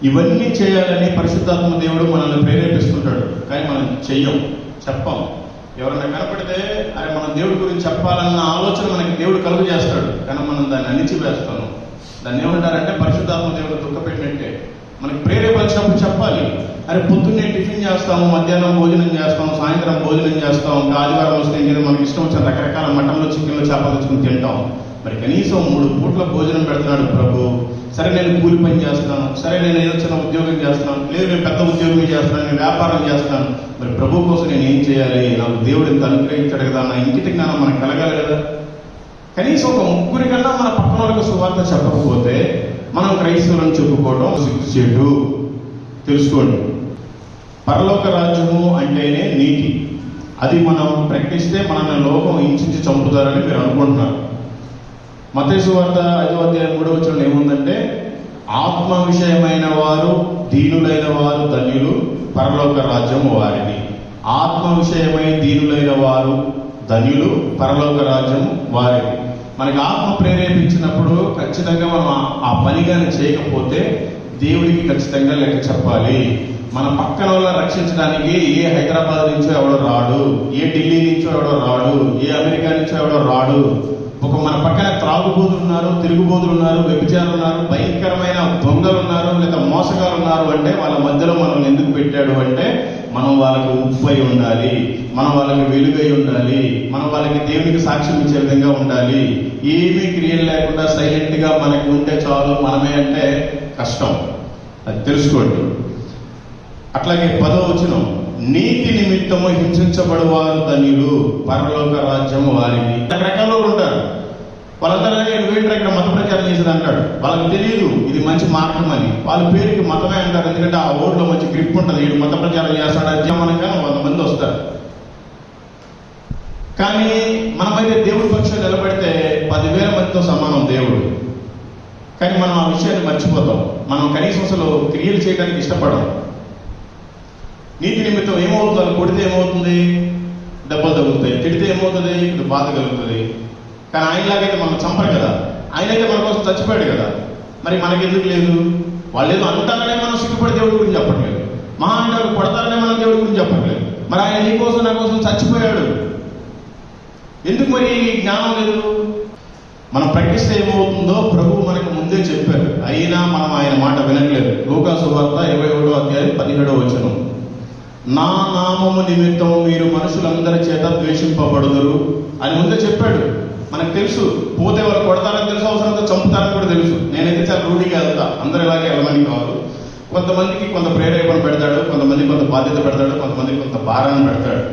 ఇవన్నీ చేయాలని పరిశుద్ధాత్మ దేవుడు మనల్ని ప్రేరేపిస్తుంటాడు. కానీ మనం చెయ్యం, చెప్పం. ఎవరైనా కనపడితే అది మన దేవుడి గురించి చెప్పాలన్న ఆలోచన మనకి దేవుడు కలుగు చేస్తాడు. కానీ మనం దాన్ని అణిచివేస్తాను. దాన్ని ఏమంటారంటే పరిశుద్ధాత్మ దేవుడు దుఃఖపెట్టినట్టే. మనకి ప్రేరేపించినప్పుడు చెప్పాలి. అరే పొద్దున్నే టిఫిన్ చేస్తాము, మధ్యాహ్నం భోజనం చేస్తాం, సాయంత్రం భోజనం చేస్తాం, ఆదివారం వస్తే ఏదో మనకి ఇష్టం వచ్చిన రకరకాల మటన్లు, చికెన్లు, చేపలు తెచ్చుకుని తింటాం. మరి కనీసం 3 పూట్ల భోజనం పెడుతున్నాడు ప్రభు. సరే నేను కూలి పని చేస్తున్నాను, సరే నేను ఏదో చిన్న ఉద్యోగం చేస్తున్నాను, లేదు నేను పెద్ద ఉద్యోగం చేస్తున్నాను, నేను వ్యాపారం చేస్తున్నాను. మరి ప్రభు కోసం నేను ఏం చేయాలి? నాకు దేవుడు ఎంత అనుగ్రహించాడు కదా, నా ఇంకిత జ్ఞానం మనకు కలగాలి కదా. కనీసం ఒక 3 కన్నా మన పక్కన వాళ్ళకి సువార్త చెప్పకపోతే మనం క్రైస్తవులను చెప్పుకోవడం సిగ్గుచేటు. తెలుసుకోండి, పరలోక రాజ్యము అంటేనే నీతి. అది మనం ప్రకటిస్తే మనల్ని లోకం హింసించి చంపుతారని మీరు అనుకుంటున్నారు. మత్తయి సువార్త 5వ అధ్యాయం 3వ వచనంలో ఏముందంటే, ఆత్మ విషయమైన వారు దీనులైన వారు ధన్యులు, పరలోక రాజ్యం వారిది. ఆత్మ విషయమై దీనులైన వారు ధన్యులు, పరలోక రాజ్యం వారిది. మనకి ఆత్మ ప్రేరేపించినప్పుడు ఖచ్చితంగా మనం ఆ పని కానీ చేయకపోతే దేవుడికి ఖచ్చితంగా లెక్క చెప్పాలి. మన పక్కన వాళ్ళని రక్షించడానికి ఏ హైదరాబాద్ నుంచో ఎవడో రాడు, ఏ ఢిల్లీ నుంచో ఎవడో రాడు, ఏ అమెరికా నుంచో ఎవడో రాడు. మన పక్కన త్రాగుబోతులు ఉన్నారు, తిరుగుబోతులు ఉన్నారు, వ్యభిచారులు ఉన్నారు, భయంకరమైన దొంగలు ఉన్నారు, లేదా మోసగాలు ఉన్నారు అంటే వాళ్ళ మధ్యలో మనల్ని ఎందుకు పెట్టాడు అంటే మనం వాళ్ళకి ఉప్పై ఉండాలి, మనం వాళ్ళకి వెలుగై ఉండాలి, మనం వాళ్ళకి దేవునికి సాక్ష్యం ఇచ్చే విధంగా ఉండాలి. ఏమీ క్రియలు లేకుండా సైలెంట్ గా మనకి ఉంటే చాలు మనమే అంటే కష్టం, అది తెలుసుకోండి. అట్లాగే 10వ వచనం, నీతి నిమిత్తము హింసించబడువారు ధన్యులు, పరలోక రాజ్యం వారిని. రకరకాల ఉంటారు, వాళ్ళందరూ నువ్వేంటి ఇక్కడ మత ప్రచారం చేసేది అంటాడు. వాళ్ళకి తెలియదు ఇది మంచి మార్గం అని, వాళ్ళ పేరుకి మతమే అంటారు. ఎందుకంటే ఆ ఓట్లో మంచి గ్రిప్ ఉంటుంది, వీడు మత ప్రచారం చేస్తాడు మనగా 100 మంది వస్తారు. కానీ మనమైతే దేవుడి పక్షం నిలబడితే 10,000 మందితో సమానం దేవుడు. కానీ మనం ఆ విషయాన్ని మర్చిపోతాం, మనం కనీసం అసలు క్రియలు చేయడానికి ఇష్టపడం. నీతి నిమిత్తం ఏమవుతుంది, వాళ్ళు కొడితే ఏమవుతుంది, దెబ్బలు తగులుతాయి, తిడితే ఏమవుతుంది, బాధ కలుగుతుంది. కానీ ఆయనలాగైతే మనం చంపరు కదా, ఆయనైతే మన కోసం చచ్చిపోయాడు కదా, మరి మనకెందుకు లేదు? వాళ్ళు ఏదో అంటారనే మనం సిగ్గుపడి దేవుడి గురించి చెప్పట్లేదు, మహా అంటే వాళ్ళు కొడతారనే మనం దేవుడి గురించి చెప్పట్లేదు. మరి ఆయన నీ కోసం నా కోసం చచ్చిపోయాడు, ఎందుకు మరి జ్ఞానం లేదు? మనం ప్రకటిస్తే ఏమవుతుందో ప్రభువు మనకు ముందే చెప్పారు, అయినా మనం ఆయన మాట వినట్లేదు. లూకా సువార్త 21వ అధ్యాయం 17వ వచనం, నా నామము నిమిత్తము మీరు మనుషులందరి చేత ద్వేషింపబడుదురు అని ముందే చెప్పాడు. మనకు తెలుసు, పోతే వాళ్ళు కొడతారని తెలుసు, అవసరంతో చంపుతారని కూడా తెలుసు. నేనైతే చాలా రూఢిగా వెళ్తా, అందరూ ఇలాగే వెళ్ళమని కాదు. కొంతమందికి కొంత ప్రేరేపణ పెడతాడు, కొంతమంది కొంత బాధ్యత పెడతాడు, కొంతమంది కొంత భారాన్ని పెడతాడు.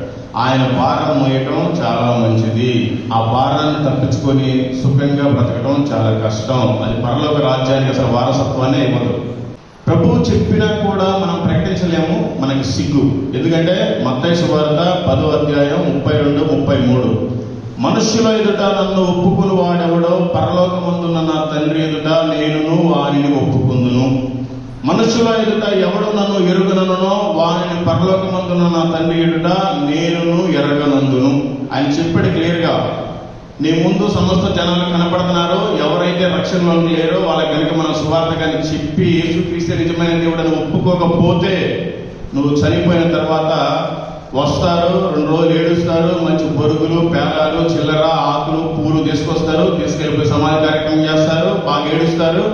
ఆయన భారం మోయటం చాలా మంచిది, ఆ భారాన్ని తప్పించుకొని సుఖంగా బ్రతకడం చాలా కష్టం. అది పరలోక రాజ్యానికి అసలు వారసత్వాన్ని ఇవ్వదు. ప్రభువు చెప్పినా కూడా మనం ప్రకటించలేము, మనకి సిగ్గు. ఎందుకంటే మత్తయి సువార్త 10వ అధ్యాయం 32, 33, మనుష్యుల ఎదుట నన్ను ఒప్పుకుని వాడెవడో పరలోకమందున్న నా తండ్రి ఎదుట నేనును వానిని ఒప్పుకుందును. మనుష్యుల ఎదుట ఎవడు నన్ను ఎరుగననునో వానిని పరలోకమందున్న నా తండ్రి ఎదుట నేనును ఎరగనందును. ఆయన చెప్పాడు క్లియర్గా. నీ ముందు సమస్త జనాలు కనపడుతున్నారు, ఎవరైతే రక్షణలో లేరో వాళ్ళకి కనుక మనం సువార్త కానీ చెప్పి యేసుక్రీస్తు నిజమైన దేవుడని ఒప్పుకోకపోతే నువ్వు చనిపోయిన తర్వాత వస్తారు, 2 రోజులు ఏడుస్తారు, మంచి బొరుగులు, పేలాలు, చిల్లర, ఆకులు, పూలు తీసుకొస్తారు, తీసుకెళ్ళిపోయి సమాజ కార్యక్రమం చేస్తారు, బాగా ఏడుస్తారు,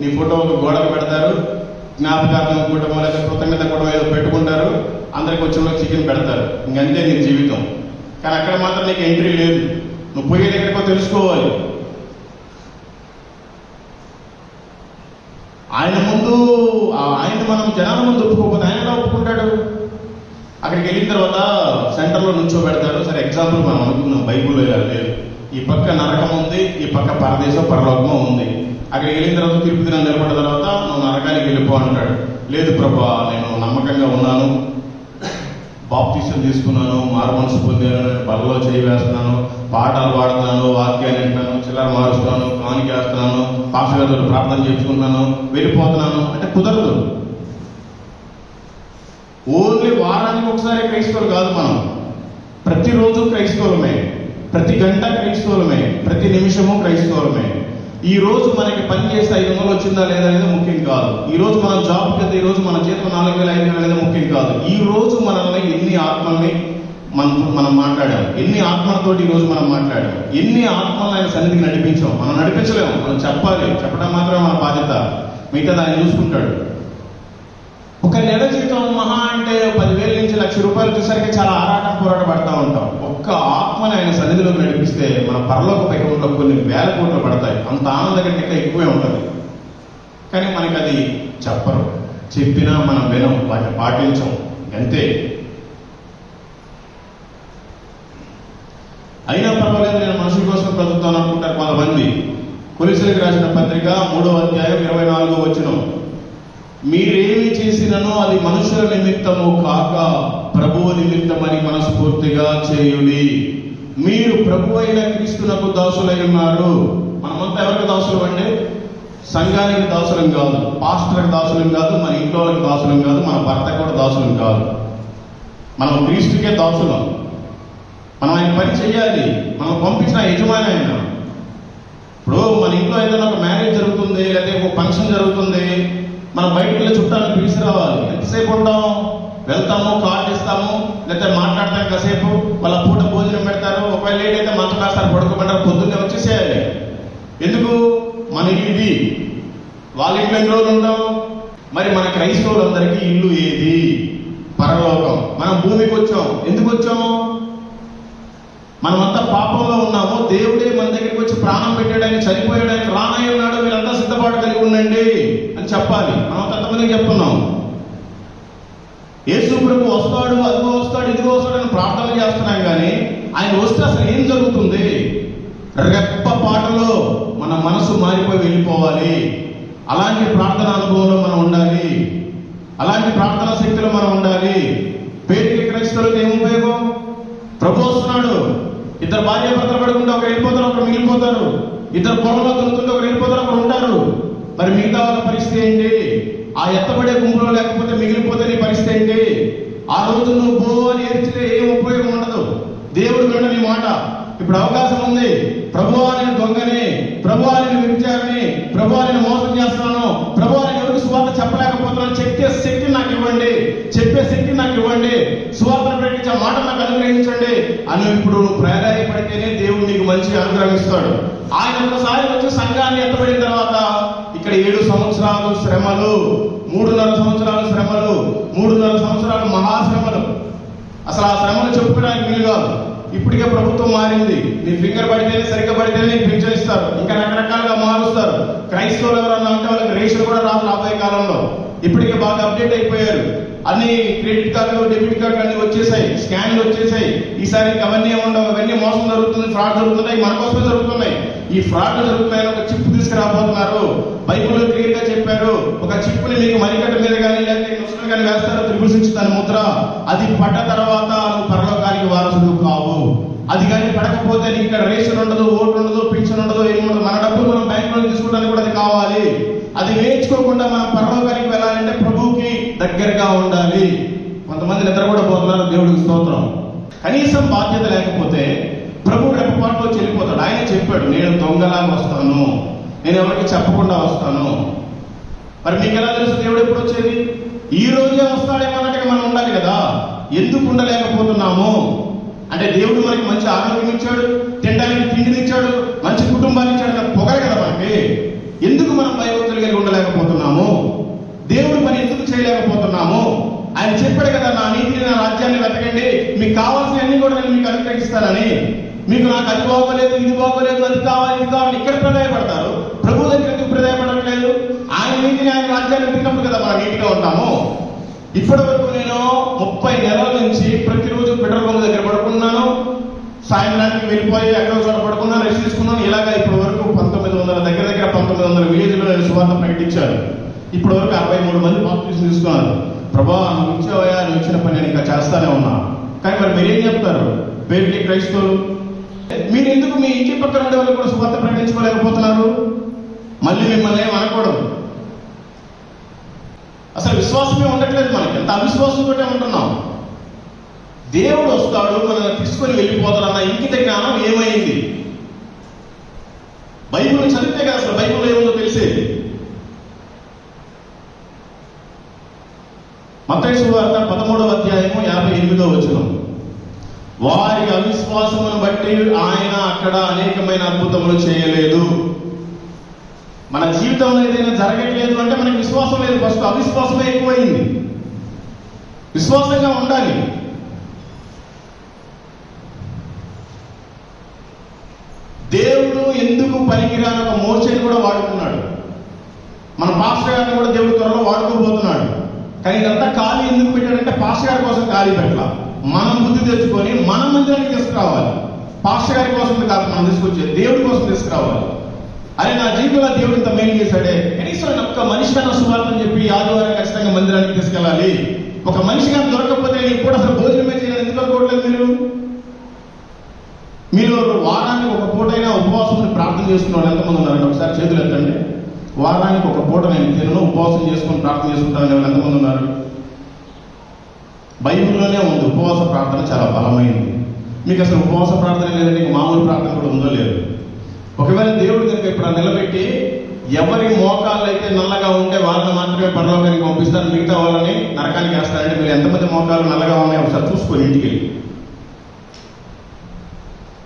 నీ ఫోటో ఒక గోడకు పెడతారు, జ్ఞాపకార్థం కూటమో లేదా కృతజ్ఞత కూటమో ఏదో పెట్టుకుంటారు, అందరికి వచ్చిన చికెన్ పెడతారు, ఇంకంతే నీ జీవితం. కానీ అక్కడ మాత్రం నీకు ఎంట్రీ లేదు, నువ్వు పోయేది ఎక్కడికో తెలుసుకోవాలి. ఆయన ముందు ఆయన మనం జనాల ముందు ఒప్పుకోకపోతే ఆయన ఎలా ఒప్పుకుంటాడు? అక్కడికి వెళ్ళిన తర్వాత సెంటర్లో నుంచోబెడతాడు. సరే ఎగ్జాంపుల్ మనం అనుకున్నాం, బైబుల్లో ఇలా లేదు, ఈ పక్క నరకం ఉంది, ఈ పక్క పరదేశం పరలోకమో ఉంది. అక్కడికి వెళ్ళిన తర్వాత తిరుపతి నిలబడిన తర్వాత నువ్వు నరకానికి వెళ్ళిపో అంటాడు. లేదు ప్రభా, నేను నమ్మకంగా ఉన్నాను, బాప్తిసం తీసుకున్నాను, మారు మనసు పొందాను, బలలో చేయి వేస్తున్నాను, పాఠాలు పాడుతున్నాను, వాక్యాన్ని వింటున్నాను, చిల్లర మారుస్తున్నాను, కానికి వేస్తున్నాను, పాస్టర్తో ప్రార్థన చేసుకుంటున్నాను, వెళ్ళిపోతున్నాను అంటే కుదరదు. ఓన్లీ వారానికి ఒకసారి క్రైస్తవులు కాదు మనం, ప్రతిరోజు క్రైస్తవులమే, ప్రతి గంట క్రైస్తవులమే, ప్రతి నిమిషము క్రైస్తవులమే. ఈ రోజు మనకి పని చేస్తే 500 వచ్చిందా లేదా అనేది ముఖ్యం కాదు. ఈ రోజు మనం జాబ్కి వెళ్తే ఈ రోజు మన జీతం 4,000, 5,000 అనేది ముఖ్యం కాదు. ఈ రోజు మనల్ని ఎన్ని ఆత్మల్ని మనం మాట్లాడాం, ఎన్ని ఆత్మలతోటి ఈ రోజు మనం మాట్లాడాం, ఎన్ని ఆత్మలను ఆయన సన్నిధికి నడిపించాం. మనం నడిపించలేము, మనం చెప్పాలి, చెప్పడం మాత్రమే మన బాధ్యత, మిగతా ఆయన చూసుకుంటాడు. ఒక నెల జీతం మహా అంటే 10,000 నుంచి 1,00,000 రూపాయలు వచ్చేసరికి చాలా ఆరాటం పోరాట పడతా ఉంటాం. ఒక్క ఆత్మని ఆయన సన్నిధిలోకి నడిపిస్తే మన పరలోక అకౌంట్లో కొన్ని వేల కోట్లు పడతాయి. అంత ఆనందం కంటే ఇంకా ఎక్కువే ఉంటుంది. కానీ మనకి అది చెప్పరు, చెప్పినా మనం వినం, వాటిని పాటించం, అంతే. అయినా పర్వాలేదు, నేను మనుషుల కోసం బ్రతుకుతాను అనుకుంటారు కొంతమంది. కొలస్సీలకు రాసిన పత్రిక 3వ అధ్యాయం 24వ వచనం, మీరేమి చేసిననో అది మనుషుల నిమిత్తము కాక ప్రభువు నిమిత్తమని మనస్ఫూర్తిగా చేయుడి. మీరు ప్రభు అయిన క్రీస్తునకు దాసులై ఉన్నారు. మనమంతా ఎవరికి దాసులు అండి? సంఘానికి దాసులం కాదు, పాస్టర్కి దాసులం కాదు, మన ఇంట్లో వాళ్ళకి దాసులం కాదు, మన భర్త కూడా దాసులం కాదు. మనం క్రీస్తుకే దాసులం. మనం ఆయన పని చేయాలి, మనం పంపించిన యజమాని ఆయన. ఇప్పుడు మన ఇంట్లో ఏదైనా ఒక మ్యారేజ్ జరుగుతుంది, లేదా ఒక ఫంక్షన్ జరుగుతుంది, మనం బయటకు వెళ్ళి చుట్టాలను పిలిచి రావాలి. ఎంతసేపు ఉంటాం? వెళ్తాము, కార్డు ఇస్తాము, లేకపోతే మాట్లాడతాం కాసేపు, వాళ్ళ పూట భోజనం పెడతారు, ఒకవేళ లేట్ అయితే మంచం కాస్తారు, పడుకోమంటారు, పొద్దున్నే వచ్చేసేయాలి. ఎందుకు? మన ఇది వాళ్ళ ఇంట్లో ఎన్ని రోజులు ఉంటాం? మరి మన క్రైస్తవులందరికీ ఇల్లు ఏది? పరలోకం. మనం భూమికి వచ్చాం. ఎందుకు వచ్చాము? మనమంతా పాపంలో ఉన్నాము. దేవుడే మన దగ్గరికి వచ్చి ప్రాణం పెట్టాడని, చనిపోయాడని, రానై ఉన్నాడు, మీరంతా సిద్ధపాటు కలిగి ఉండండి అని చెప్పాలి. మనం కొంతమందికి చెప్తున్నాం. యేసు ప్రభు వస్తాడు, అదిగో వస్తాడు, ఇదిగో వస్తాడు అని ప్రార్థన చేస్తున్నాం, కానీ ఆయన వస్తే అసలు ఏం జరుగుతుంది? రెప్ప పాటలో మన మనసు మారిపోయి వెళ్ళిపోవాలి. అలాంటి ప్రార్థన అనుభవంలో మనం ఉండాలి. అలాంటి ప్రార్థన శక్తిలో మనం ఉండాలి. పేరుకి క్రైస్తవులకు ఏం ఉపయోగం? ప్రభు వస్తున్నాడు, ఇద్దరు భార్య భర్తలు పడుకుంటే ఒకరు వెళ్ళిపోతారు, ఒకరు మిగిలిపోతారు. ఇద్దరు పొలంలో దొరుకుతుంటే ఒకరు వెళ్ళిపోతారు, ఒకరు ఉంటారు. మరి మిగతా వాళ్ళ పరిస్థితి ఏంటి? ఆ ఎత్తబడే గుంపులో లేకపోతే మిగిలిపోతే నీ పరిస్థితి ఏంటి? ఆ రోజు నువ్వు బో అని ఏడ్చితే ఏం ఉపయోగం ఉండదు. దేవుడు విన్న నీ మాట. ఇప్పుడు అవకాశం ఉంది. ప్రభువా నేను దొంగని, ప్రభువా నేను వ్యభిచారిని, ప్రభువా నేను మోసం చేస్తున్నాను, ప్రభువా నేను ఎవరికి సువార్త చెప్పలేకపోతున్నాను, చెప్పే శక్తి నాకు ఇవ్వండి, చెప్పే శక్తి నాకు ఇవ్వండి, సువార్తను ప్రకటించే మాట నాకు అనుగ్రహించండి అని ఇప్పుడు నువ్వు ప్రేరాయపడితేనే దేవుడు నీకు మంచి అనుగ్రహిస్తాడు. ఆయన ఒకసారి వచ్చి సంఘాన్ని ఎత్తబడిన తర్వాత ఇక్కడ 7 సంవత్సరాలు శ్రమలు, 3.5 సంవత్సరాలు శ్రమలు, 3.5 సంవత్సరాలు మహాశ్రమలు. అసలు ఆ శ్రమలు చెప్పుకోవడానికి వీలు కాదు. ఇప్పటికే ప్రభుత్వం మారింది. నీ ఫింగర్ పడితేనే, సరిగ్గా పడితేనే నీకు పింఛన్ ఇస్తారు, ఇంకా రకరకాలుగా మారుస్తారు. క్రైస్తవులు ఎవరన్నా అంటే వాళ్ళకి రేషన్ కూడా రాదు రాబోయే కాలంలో. ఇప్పటికే బాగా అప్డేట్ అయిపోయారు. అన్ని క్రెడిట్ కార్డులు, డెబిట్ కార్డులు అన్ని వచ్చేసాయి, స్కాన్లు వచ్చేసాయి. ఈసారి అవన్నీ ఉండవు, అవన్నీ మోసం జరుగుతుంది, ఫ్రాడ్ జరుగుతున్నాయి, మన కోసమే జరుగుతున్నాయి. ఈ ఫ్రాడ్ జరుగుతున్నాయని ఒక చిప్ తీసుకురాబోతున్నారు. బైబిల్లో క్లియర్ గా చెప్పారు, ఒక చిప్ ని మీకు మణికట్ట మీద కానీ లేకపోతే ముసుగులు కానీ వేస్తారు, 666 దాని ముద్ర. అది పడ్డ తర్వాత నువ్వు పరలోకానికి వారసుడు కావు. అది కానీ పడకపోతే నీకు ఇక్కడ రేషన్ ఉండదు, ఓటు ఉండదు, పింఛన్ ఉండదు, ఏముండదు. మన డబ్బులు మనం బ్యాంకులో తీసుకోవడానికి కూడా అది కావాలి. అది వేయించుకోకుండా మనం పరలోకానికి వెళ్ళాలంటే ప్రభువుకి దగ్గరగా ఉండాలి. కొంతమంది నిద్ర కూడా పోతున్నారు, దేవుడికి స్తోత్రం. కనీసం బాధ్యత లేకపోతే ప్రభు రెప్పపాటులో చెల్లిపోతాడు. ఆయన చెప్పాడు, నేను దొంగలాగా వస్తాను, నేను ఎవరికి చెప్పకుండా వస్తాను. మరి మీకు ఎలా తెలుసు దేవుడు ఎప్పుడు వచ్చేది? ఈ రోజే వస్తాడేమన్నట్టుగా మనం ఉండాలి కదా. ఎందుకు ఉండలేకపోతున్నాము అంటే దేవుడు మనకి మంచి ఆరోగ్యం ఇచ్చాడు, తినడానికి తిండిని ఇచ్చాడు, మంచి కుటుంబాన్ని ఇచ్చాడు, పొగరు కదా మనకి. ఎందుకు మనం భయభక్తులు కలిగి ఉండలేకపోతున్నాము? దేవుడు పని ఎందుకు చేయలేకపోతున్నాము? ఆయన చెప్పాడు కదా, నా నీతిని, నా రాజ్యాన్ని వెతకండి, మీకు కావాల్సిన అన్ని కూడా నేను మీకు అనుగ్రహిస్తానని. మీకు నాకు అది బాగోలేదు, ఇది బాగోలేదు, అది కావాలి, ఇది కావాలి, ఇక్కడ ప్రదాయపడతారు. ప్రభు దగ్గర ఎందుకు ప్రదాయపడట్లేదు? ఆయన నీతిని, ఆయన రాజ్యాన్ని వెతికినప్పుడు కదా మనం నీతిగా ఉంటాము. ఇప్పటి వరకు నేను 30 నెలల నుంచి ప్రతిరోజు పెట్రోల్ బంక్ దగ్గర పడుకున్నాను, సాయంత్రానికి వెళ్ళిపోయి ఎక్కడో చోట పడుకున్నాను, రెస్ట్ తీసుకున్నాను. ఇలాగా ఇప్పటి వరకు 1900 దగ్గర 1900 విలేజ్లో నేను సువార్త ప్రకటించాను. ఇప్పటి వరకు 63 మంది బాప్టిజం తీసుకున్నారు. ప్రభా నువ్వు ఇచ్చావయ్యా, నువ్వు ఇచ్చిన పని నేను ఇంకా చేస్తానే ఉన్నా. కానీ మరి మీరేం చెప్తారు? పేరుకి క్రైస్తవులు మీరు ఎందుకు మీ ఇంటి పక్కన ఉండే వాళ్ళు కూడా సువార్త ప్రకటించుకోలేకపోతున్నారు? మళ్ళీ మిమ్మల్ని ఏం అనకూడదు. అసలు విశ్వాసమే ఉండట్లేదు మనకి. ఎంత అవిశ్వాసంతో ఉంటున్నాం. దేవుడు వస్తాడు, మనల్ని తీసుకొని వెళ్ళిపోతాడన్న ఇంకిత జ్ఞానం ఏమైంది? బైబిల్ చదివితే కదా అసలు బైబిల్ ఏముందో తెలిసేది. మత్తయి సువార్త 13వ అధ్యాయము 58వ వచనం. వారి అవిశ్వాసమును బట్టి ఆయన అక్కడ అనేకమైన అద్భుతములు చేయలేదు. మన జీవితంలో ఏదైనా జరగట్లేదు అంటే మనకి విశ్వాసం లేదు. ఫస్ట్ అవిశ్వాసమే ఎక్కువైంది. విశ్వాసంగా ఉండాలి. దేవుడు ఎందుకు పనికిరాని ఒక మోసేని కూడా వాడుకున్నాడు. మన పాస్టర్ గారిని కూడా దేవుడు త్వరలో వాడుకోబోతున్నాడు. కానీ ఇదంతా ఖాళీ ఎందుకు పెట్టాడంటే పాస్టర్ గారి కోసం ఖాళీ పెట్టాల. మనం బుద్ధి తెచ్చుకొని మన మందిరానికి తీసుకురావాలి. పాస్టర్ గారి కోసం కాదు మనం తీసుకొచ్చేది, దేవుడి కోసం తీసుకురావాలి. అరే నా జీవితంలో దేవుడు ఇంత మేలు చేశాడే, కనీసం ఒక్క మనిషి కన్నా సువార్తని చెప్పి ఆదివారం ఖచ్చితంగా మందిరానికి తీసుకెళ్ళాలి. ఒక మనిషి కానీ దొరకకపోతే నీకు కూడా అసలు భోజనమే చేయాలి. ఎందుకు అనుకోవట్లేదు మీరు వారానికి ఒక పూటైనా ఉపవాసం ప్రార్థన చేసుకున్న వాళ్ళు ఎంతమంది ఉన్నారండి? ఒకసారి చేతులు ఎత్తండి. వారానికి ఒక పూట నేను తినను, ఉపవాసం చేసుకొని ప్రార్థన చేసుకుంటానని వాళ్ళు ఎంతమంది ఉన్నారు? బైబిల్లోనే ఉంది ఉపవాస ప్రార్థన చాలా బలమైంది. మీకు అసలు ఉపవాస ప్రార్థన లేదంటే మామూలు ప్రార్థన కూడా ఉందో లేదు. ఒకవేళ దేవుడు కనుక ఇప్పుడు నిలబెట్టి ఎవరి మోకాళ్ళు అయితే నల్లగా ఉంటే వాళ్ళని మాత్రమే పరలోకానికి పంపిస్తారు, మిగతా వాళ్ళని నరకానికి వేస్తారంటే మీరు ఎంతమంది మోకాళ్ళు నల్లగా ఉన్నాయో ఒకసారి చూసుకొని ఇంటికి వెళ్ళి.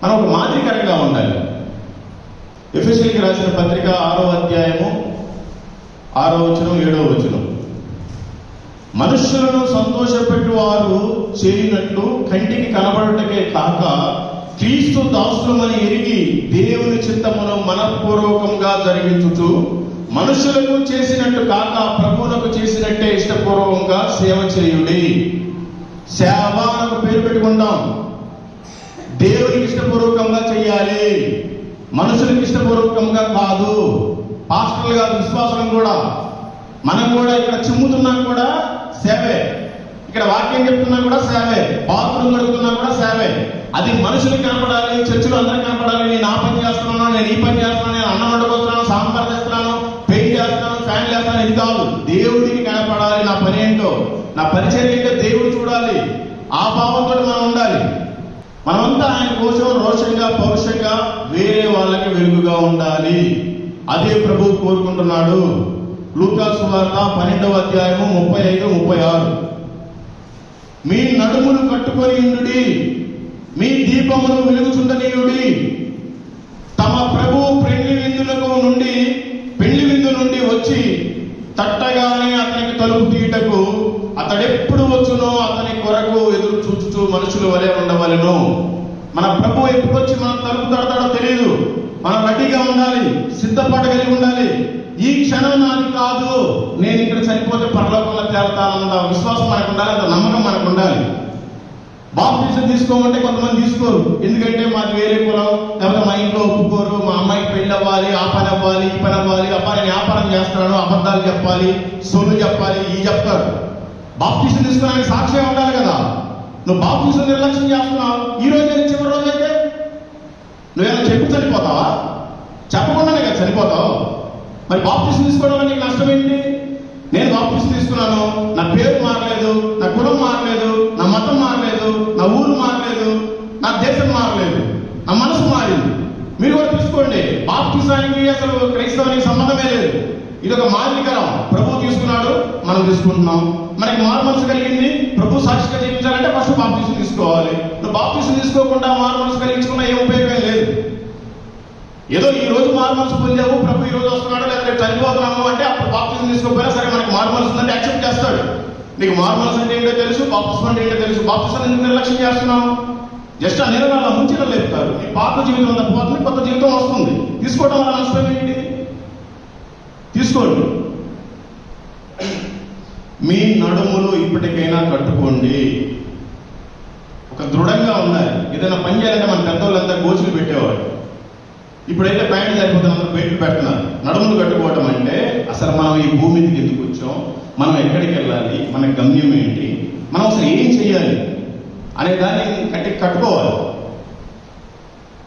మనం ఒక మాదిరికరంగా ఉండాలి. ఎఫెసీయులకు రాసిన పత్రిక 6వ అధ్యాయము 6వ వచనం 7వ వచనం. మనుష్యులను సంతోషపెట్టు వారు చేరినట్లు కంటికి కనబడుటకే కాక క్రీస్తు దాసులమని ఎరిగి దేవుని చిత్తమును మనపూర్వకంగా జరిగించుచు మనుషులకు చేసినట్టు కాక ప్రభువులకు చేసినట్టే ఇష్టపూర్వకంగా సేవ చేయుడి. సేవ అని పేరు పెట్టుకుంటాం. దేవునికి ఇష్టపూర్వకంగా చేయాలి, మనుషులకు ఇష్టపూర్వకంగా కాదు. పాస్టర్లు కాదు, విశ్వాసం కూడా. మనం కూడా ఇక్కడ చిమ్ముతున్నా కూడా సేవే, ఇక్కడ వాక్యం చెప్తున్నా కూడా సేవే, బాత్రూమ్ కడుగుతున్నా కూడా సేవే. అది మనుషులకు కనపడాలి, చర్చిలో అందరికి కనపడాలి. నేను ఆ పని చేస్తున్నాను, నేను ఈ పని చేస్తున్నాను, నేను అన్నం వండుకొస్తున్నాను, సాంబార్ చేస్తున్నాను, పెయింట్ చేస్తున్నాను, ఫ్యాన్ చేస్తున్నాను, ఇది కాదు. దేవుడికి కనపడాలి నా పని ఏంటో, నా పరిచయం ఏంటో దేవుడు చూడాలి. ఆ భావంతో మనం ఉండాలి. మనమంతా ఆయన కోసం రోషంగా పౌరుషంగా వేరే వాళ్ళకి వెలుగుగా ఉండాలి. అదే ప్రభువు కోరుకుంటున్నాడు. లూకా సువార్త 12వ అధ్యాయము 35, 36. మీ నడుములు కట్టుకొని ఉండుడి, మీ దీపమును వెలుగుచుండనీయుడి. తమ ప్రభు పెళ్లి విందు నుండి వచ్చి తట్టగానే అతనికి తలుపు తీయటకు అతడెప్పుడు వచ్చునో అతని కొరకు ఎదురు చూచుచూ మనుషుల వలె ఉండవలెను. మన ప్రభు ఎప్పుడు వచ్చి మన తలుపు తడతాడో తెలియదు. మనం రెడీగా ఉండాలి, సిద్ధపడగలిగి ఉండాలి. ఈ క్షణం నాది కాదు, నేను ఇక్కడ చనిపోతే పరలోకంలో తేలుతానన్న విశ్వాసం మనకు ఉండాలి, అంత నమ్మకం మనకు ఉండాలి. బాప్టిజం తీసుకోమంటే కొంతమంది తీసుకోరు, ఎందుకంటే మాది వేరే కులం, లేకపోతే మా ఇంట్లో ఒప్పుకోరు, మా అమ్మాయికి పెళ్ళి అవ్వాలి, ఆ పని అవ్వాలి, ఈ పని అవ్వాలి, అబ్బా నేను వ్యాపారం చేస్తున్నాను, అబద్ధాలు చెప్పాలి, సొల్లు చెప్పాలి, ఈ చెప్తారు. బాప్టిజం తీసుకోవడానికి సాక్ష్యం ఉండాలి కదా. నువ్వు బాప్టిజం నిర్లక్ష్యం చేస్తున్నావు, ఈ రోజు చివరి రోజు అయితే నువ్వేమైనా చెప్పి చనిపోతావా? చెప్పకుండానే కదా చనిపోతావు. మరి బాప్టిజం తీసుకోవడం వల్ల నీకు నష్టం ఏంటి? నేను బాప్టిజం తీసుకున్నాను, నా పేరు మారలేదు, నా కులం మారలేదు, నా మతం మారలేదు, నా ఊరు మారలేదు, నా దేశం మారలేదు, నా మనసు మారింది. మీరు కూడా తీసుకోండి. బాప్టిజానికి అసలు క్రైస్తవానికి సంబంధమే లేదు. ఇది ఒక మాదిరికరం. ప్రభు తీసుకున్నాడు, మనం తీసుకుంటున్నాం. మనకి మారు మనసు కలిగింది, ప్రభు సాక్షిగా జీవించాలంటే ఫస్ట్ బాప్టిజం తీసుకోవాలి. నువ్వు బాప్టిజం తీసుకోకుండా మారు మనసు కలిగించుకున్నా ఏ ఉపయోగం లేదు. ఏదో ఈ రోజు మారు మనసు పొందావు, ప్రభు ఈ రోజు వస్తున్నాడు, లేకపోతే చనిపోతున్నాము అంటే అప్పుడు బాప్టిజం తీసుకోకపోయినా సరే మనకి మారు మనసు ఉందంటే యాక్సెప్ట్ చేస్తాడు. నీకు మారు మనసు అంటే ఏంటో తెలుసు, బాప్టిజం అంటే ఏంటో తెలుసు. బాప్టిజం ఎందుకు నిర్లక్ష్యం చేస్తున్నావు? జస్ట్ ఆ నీళ్ళ అలా ముంచిన లేపుతారు. నీ పాత జీవితం అంతా పోతుంది, కొత్త జీవితం వస్తుంది. తీసుకోవడం వల్ల నష్టం ఏంటి? తీసుకోండి. మీ నడుములు ఇప్పటికైనా కట్టుకోండి. ఒక దృఢంగా ఉండాలి. ఏదైనా పని చేయాలంటే మన పెద్దవాళ్ళంతా గోచులు పెట్టేవాడు. ఇప్పుడైతే ప్యాంట్ సరిపోతే అందరూ బయటకు పెడుతున్నారు. నడుములు కట్టుకోవడం అంటే అసలు మనం ఈ భూమి మీదకి ఎందుకు వచ్చాం, మనం ఎక్కడికి వెళ్ళాలి, మన గమ్యం ఏంటి, మనం అసలు ఏం చేయాలి అనే దాన్ని కట్టుకోవాలి.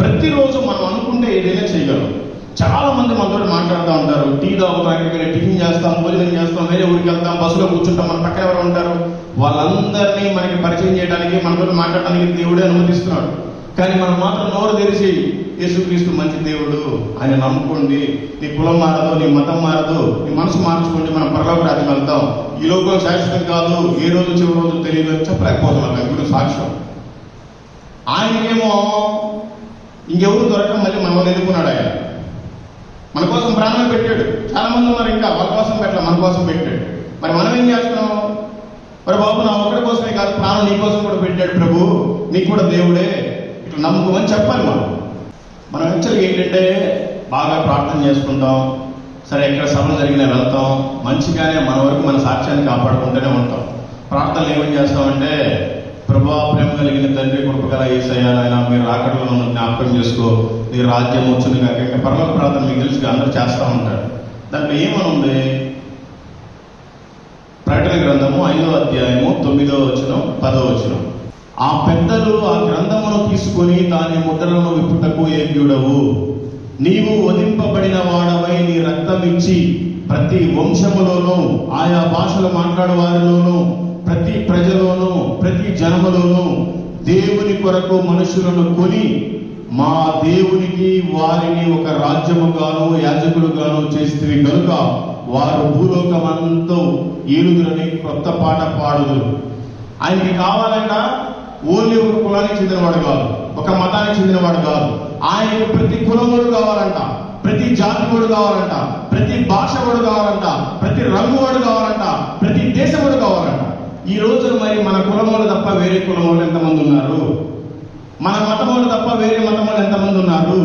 ప్రతిరోజు మనం అనుకుంటే ఏదైనా చేయగలం. చాలా మంది మనతో మాట్లాడుతూ ఉంటారు. టీ తాగుతాం, ఎక్కడికైనా టిఫిన్ చేస్తాం, భోజనం చేస్తాం, వేరే ఊరికి వెళ్తాం, బస్సులో కూర్చుంటాం, మన పక్కన ఎవరు ఉంటారు, వాళ్ళందరినీ మనకి పరిచయం చేయడానికి, మనతో మాట్లాడడానికి దేవుడే అనుమతిస్తున్నాడు. కానీ మనం మాత్రం నోరు తెరిచి యేసుక్రీస్తు మంచి దేవుడు, ఆయన నమ్ముకోండి, నీ కులం మారదు, నీ మతం మారదు, నీ మనసు మార్చుకోండి, మనం పరలోక రాజ్యం వెళ్తాం, ఈ లోకం శాశ్వతం కాదు, ఏ రోజు చివరి రోజు తెలియదు చెప్పలేకపోతున్నాం. ఇప్పుడు సాక్ష్యం. ఆయనకేమో ఇంకెవరు దొరకడం మళ్ళీ మనల్ని ఎదుర్కొన్నాడు. ఆయన మన కోసం ప్రాణం పెట్టాడు. చాలా మంది ఉన్నారు, ఇంకా వాళ్ళ కోసం పెట్టాలి, మన కోసం పెట్టాడు. మరి మనం ఏం చేస్తున్నాం? మరి బాబు నా ఒక్కడి కోసమే కాదు, ప్రాణం నీ కోసం కూడా పెట్టాడు ప్రభు, నీకు కూడా దేవుడే, ఇట్లా నమ్ముకోమని చెప్పాలి. మనం యాక్చువల్గా ఏంటంటే బాగా ప్రార్థన చేసుకుంటాం, సరే ఎక్కడ సభలు జరిగినా వెళ్తాం, మంచిగానే మన వరకు మన సాక్ష్యాన్ని కాపాడుకుంటూనే ఉంటాం. ప్రార్థనలు ఏమేం చేస్తామంటే, ప్రభా ప్రేమ కలిగిన తండ్రి, కృప గల యేసయ్యా, నాయనా మీరు రాకడలో నన్ను జ్ఞాపకం చేసుకో, నీ రాజ్యం వచ్చును కాక, ఇంకా పరలోక ప్రార్థన మీకు తెలుసు అందరూ చేస్తూ ఉంటారు. దాంట్లో ఏమనుంది? ప్రకటన గ్రంథము 5వ అధ్యాయము 9వ వచనం 10వ వచనం. ఆ పెద్దలు ఆ గ్రంథమును తీసుకొని దాని ముద్రలను విప్పుటకు యోగ్యుడవు. నీవు వధింపబడిన వాడవై నీ రక్తమిచ్చి ప్రతి వంశములోనూ, ఆయా భాషలు మాట్లాడే వారిలోనూ, ప్రతి ప్రజలోనూ, ప్రతి జనములోనూ దేవుని కొరకు మనుషులను కొని మా దేవునికి వారిని ఒక రాజ్యముగాను యాజకులుగాను చేస్తే కనుక వారు భూలోకమంతా ఏలుదురని కొత్త పాట పాడుదురు. ఆయనకి కావాలంట ఓన్లీ ఒక కులానికి చెందినవాడు కాదు, ఒక మతానికి చెందినవాడు కాదు. ఆయనకి ప్రతి కులముడు కావాలంట, ప్రతి జాతి వాడు కావాలంట, ప్రతి భాష వాడు కావాలంట, ప్రతి రంగు వాడు కావాలంట, ప్రతి దేశం వాడు కావాలంట. ఈ రోజు మరి మన కులములు తప్ప వేరే కులములు ఎంతమంది ఉన్నారు? మన మతములు తప్ప వేరే మతములు ఎంతమంది ఉన్నారు?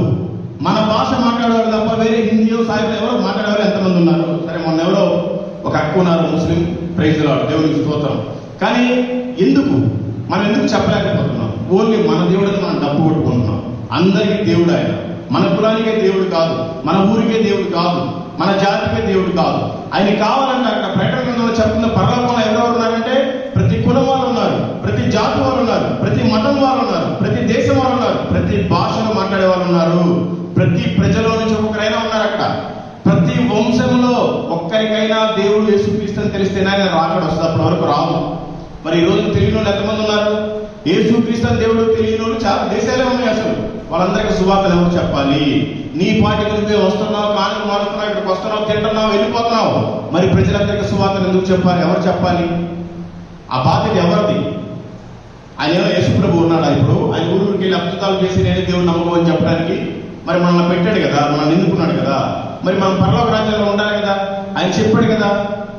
మన భాష మాట్లాడేవాళ్ళు తప్ప వేరే హిందీయో సాహిత్యం ఎవరో మాట్లాడేవాళ్ళు ఎంతమంది ఉన్నారు? సరే, మొన్న ఎవరో ఒక అక్క ఉన్నారు, ముస్లిం, ప్రైజ్ లార్డ్, దేవునికి స్తోత్రం. కానీ మనం ఎందుకు చెప్పలేకపోతున్నాం? ఓన్లీ మన దేవుడిని మనం డబ్బు కొట్టుకుంటున్నాం. అందరికీ దేవుడు ఆయన. మన కులానికే దేవుడు కాదు, మన ఊరికే దేవుడు కాదు, మన జాతికే దేవుడు కాదు. ఆయన కావాలంటే అక్కడ ప్రకటన గ్రంథంలో చెప్తున్న పరలోకంలో ఎవరెవరు ఉన్నారంటే ప్రతి కులం వాళ్ళు ఉన్నారు, ప్రతి జాతి వాళ్ళు ఉన్నారు, ప్రతి మతం వాళ్ళు ఉన్నారు, ప్రతి దేశం వాళ్ళు ఉన్నారు, ప్రతి భాషను మాట్లాడే వాళ్ళు ఉన్నారు, ప్రతి ప్రజలో నుంచి ఒక్కొక్కరైనా ఉన్నారు అక్కడ. ప్రతి వంశంలో ఒక్కరికైనా దేవుడు యేసుక్రీస్తుని తెలిస్తేనే ఆయన రాకడ వస్తుంది. అప్పటి వరకు రాదు. మరి ఈ రోజు తెలియని వాళ్ళు ఎంతమంది ఉన్నారు? యేసుక్రీస్తు దేవుడు తెలియని వాళ్ళు చాలా దేశాలే ఉన్నాయి. అసలు వాళ్ళందరికీ సువార్తలు ఎవరు చెప్పాలి? నీ పార్టీకి నువ్వే వస్తున్నావు, కానుక మారుతున్నావు, ఇక్కడికి వస్తున్నావు, తింటున్నావు, వెళ్ళిపోతున్నావు. మరి ప్రజలందరికీ సువార్తలు ఎందుకు చెప్పాలి? ఎవరు చెప్పాలి? ఆ బాధ్యత ఎవరిది? ఆయన ఏమో యేసుప్రభు ఉన్నాడా? ఇప్పుడు ఆయన ఊరికి వెళ్ళి అద్భుతాలు చేసి నేనే దేవుడు నమ్మకం అని చెప్పడానికి మరి మనల్ని పెట్టాడు కదా, మనల్ని ఎన్నుకున్నాడు కదా. మరి మనం పరలోక రాజ్యంలో ఉండాలి కదా. ఆయన చెప్పాడు కదా,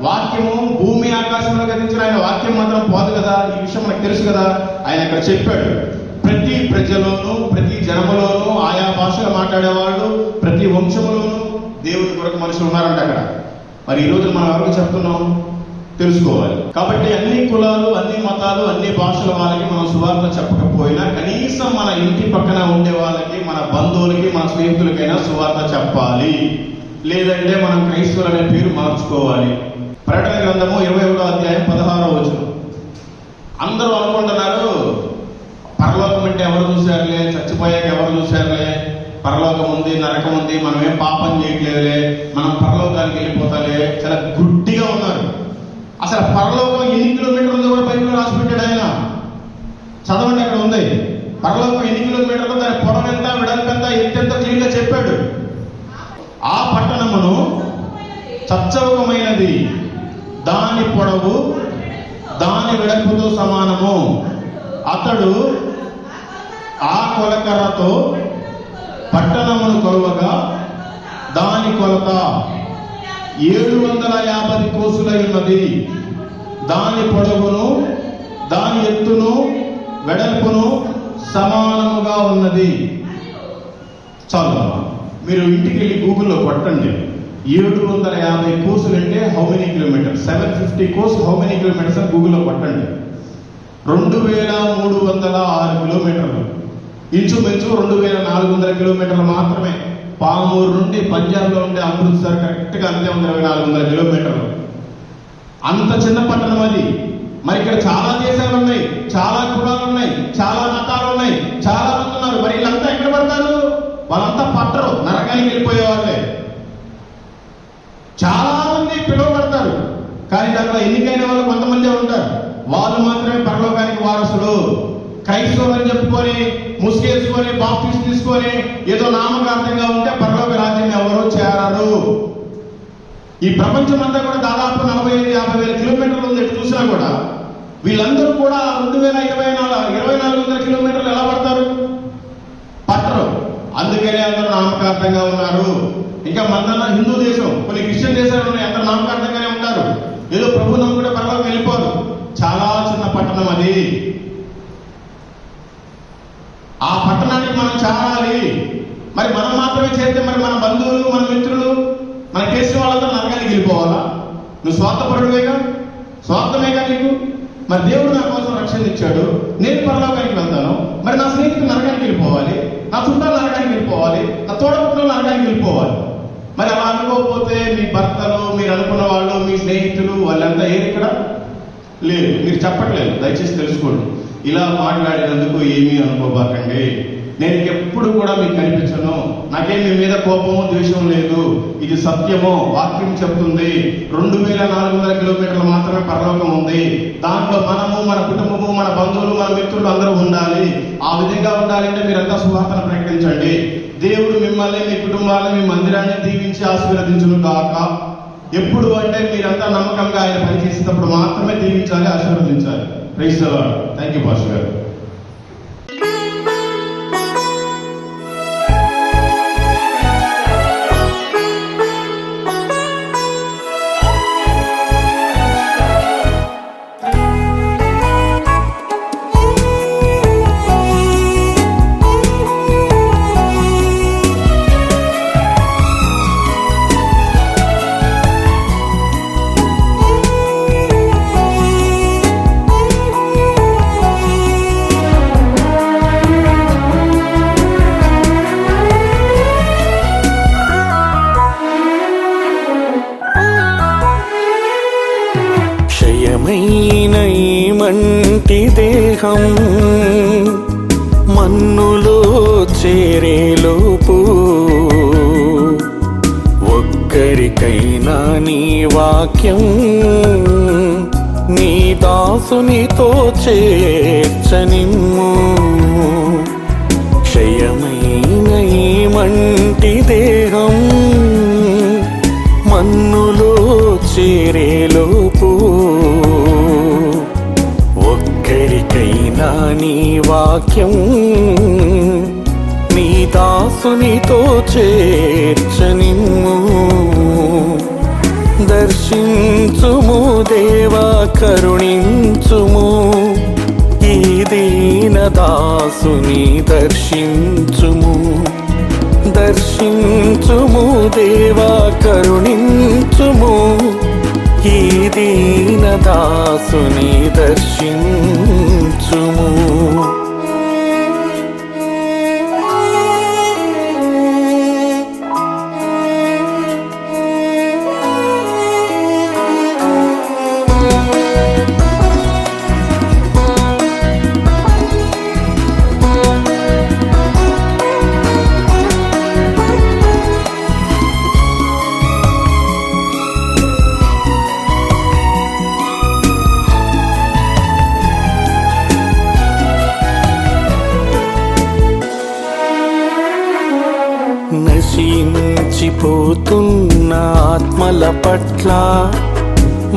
వాక్యము భూమి ఆకాశంలో గతించిన ఆయన వాక్యం మాత్రం పోదు కదా. ఈ విషయం మనకు తెలుసు కదా. ఆయన అక్కడ చెప్పాడు, ప్రతి ప్రజలోనూ, ప్రతి జనములోనూ, ఆయా భాషలు మాట్లాడేవాళ్ళు, ప్రతి వంశములోనూ దేవుడి కొరకు మనుషులు ఉన్నారంట అక్కడ. మరి ఈ రోజు మనం ఎవరికి చెప్తున్నాం తెలుసుకోవాలి. కాబట్టి అన్ని కులాలు, అన్ని మతాలు, అన్ని భాషల వాళ్ళకి మనం సువార్త చెప్పకపోయినా కనీసం మన ఇంటి పక్కన ఉండే వాళ్ళకి, మన బంధువులకి, మన స్నేహితులకైనా సువార్త చెప్పాలి. లేదంటే మనం క్రైస్తవులు అనే పేరు మార్చుకోవాలి. ప్రకటన గ్రంథము 21వ అధ్యాయం 16వ వచనం. అందరూ అనుకుంటున్నారు పరలోకం అంటే ఎవరు చూశారులే, చచ్చిపోయాక ఎవరు చూశారులే, పరలోకం ఉంది, నరకం ఉంది, మనం ఏం పాపం చేయట్లేదులే, మనం పరలోకానికి వెళ్ళిపోతాలే. చాలా గుడ్డిగా ఉన్నారు. అసలు పరలోకం ఎన్ని కిలోమీటర్లు ఉందో కూడా బైబిల్లో రాసి పెట్టాడు ఆయన. చదవండి, అక్కడ ఉంది. పరలోకం ఎన్ని కిలోమీటర్లు, దాని పొడవు ఎంత, వెడల్పు ఎంత, ఎత్తెంత క్లియర్గా చెప్పాడు. ఆ పట్టణమును చచ్చౌకమైనది, దాని పొడవు దాని వెడల్పుతో సమానము. అతడు ఆ కొలకర్రతో పట్టణమును కొలవగా దాని కొలత 750 కోసులై ఉన్నది. దాని పొడవును, దాని ఎత్తును, వెడల్పును సమానముగా ఉన్నది. చాలు, మీరు ఇంటికి వెళ్ళి గూగుల్లో కొట్టండి. 750 కోసులు అంటే how many kilometres? 750 course how many kilometres అని గూగుల్లో కొట్టండి. 2306 కిలోమీటర్లు, ఇంచుమించు 2400 కిలోమీటర్లు మాత్రమే. పామూరు నుండి పంజాబ్లో ఉండే అమృత్సర్ కరెక్ట్గా అంతే ఉంది, 2400 కిలోమీటర్లు. అంత చిన్న పట్టణం అది. మరి ఇక్కడ చాలా దేశాలు ఉన్నాయి, చాలా కులాలు ఉన్నాయి, చాలా మతాలు ఉన్నాయి, చాలా మంది ఉన్నారు. మరి వీళ్ళంతా ఎక్కడ పడతారు? వాళ్ళంతా పట్టరు, నరకానికి వెళ్ళిపోయే వాళ్ళే. చాలా మంది పిలువబడతారు, కానీ దాంట్లో ఎన్నికైన వాళ్ళు కొంతమంది ఉంటారు. వాళ్ళు మాత్రమే పరలోకానికి వారసులు. క్రైస్తవులు అని చెప్పుకొని, ముసుగేసుకొని, బాప్టిస్ట్ తీసుకొని ఏదో నామకార్థంగా ఉంటే పరలోక రాజ్యం ఎవరో చేరరు. ఈ ప్రపంచం అంతా కూడా దాదాపు 45-50 వేల కిలోమీటర్లు ఉంది. ఎటు చూసినా కూడా వీళ్ళందరూ కూడా 2400 కిలోమీటర్లు ఎలా పడతారు? పట్టరు. అందుకనే అందరూ నామకార్థంగా ఉన్నారు. ఇంకా మన హిందూ దేశం, కొన్ని క్రిస్టియన్ దేశాలు ఉన్నాయి, అందరూ నామకార్థంగానే ఉంటారు. ఏదో ప్రభు నమ్ముకుంటే పరలోకం వెళ్ళిపోరు. చాలా చిన్న పట్టణం అది. ఆ పట్టణానికి మనం చేరాలి. మరి మనం మాత్రమే చేరితే మరి మన బంధువులు, మన మిత్రులు, మన చేసిన వాళ్ళంతా నరకానికి వెళ్ళిపోవాలా? నువ్వు స్వార్థపరుడువేగా, స్వార్థమేగా నీకు. మరి దేవుడు నా కోసం రక్షణ ఇచ్చాడు, నేను పరలోకానికి వెళ్తాను. మరి నా స్నేహితులు నరకానికి వెళ్ళిపోవాలి, నా చుట్టాలు నరకానికి వెళ్ళిపోవాలి, నా తోడపుట్టులు నరకానికి వెళ్ళిపోవాలి. మరి అలా అనుకోకపోతే మీ భర్తలు, మీరు అనుకున్న వాళ్ళు, మీ స్నేహితులు వాళ్ళంతా ఏది ఇక్కడ లేదు. మీరు చెప్పట్లేదు, దయచేసి తెలుసుకోండి. ఇలా మాట్లాడినందుకు ఏమీ అనుకోబాకండి. నేను ఎప్పుడు కూడా మీకు కనిపించను. నాకేం మీ మీద కోపము ద్వేషం లేదు. ఇది సత్యము, వాక్యం చెప్తుంది. 2400 కిలోమీటర్లు మాత్రమే పరలోకం ఉంది. దాంట్లో మనము, మన కుటుంబము, మన బంధువులు, మన మిత్రులు అందరూ ఉండాలి. ఆ విధంగా ఉండాలంటే మీరంతా సువార్తను ప్రకటించండి. దేవుడు మిమ్మల్ని, మీ కుటుంబాలను, మీ మందిరాన్ని దీవించి ఆశీర్వదించును కాక. ఎప్పుడు అంటే మీరంతా నమ్మకంగా ఆయన పనిచేసేటప్పుడు మాత్రమే దీవించాలి, ఆశీర్వదించాలి. Praise the Lord. Thank you pastor గారు. మంటి దేహం మన్నులో చేరేలోపు ఒక్కరికైనా నీ వాక్యం నీ దాసునితో చేర్చనిమ్ము. క్షయమైన ఈ మంటి దేహం మన్నులో చేరేలోపు ఒక్కరికైనా నీ వాక్యం నీ దాసునితో చేర్చనిమ్ము. దర్శించుము దేవా, కరుణించుము ఈ దీన దాసుని దర్శించుము. దర్శించుము దేవా, కరుణించుము ఈ దీన దాసుని దర్శించుము. నశించిపోతున్న ఆత్మల పట్ల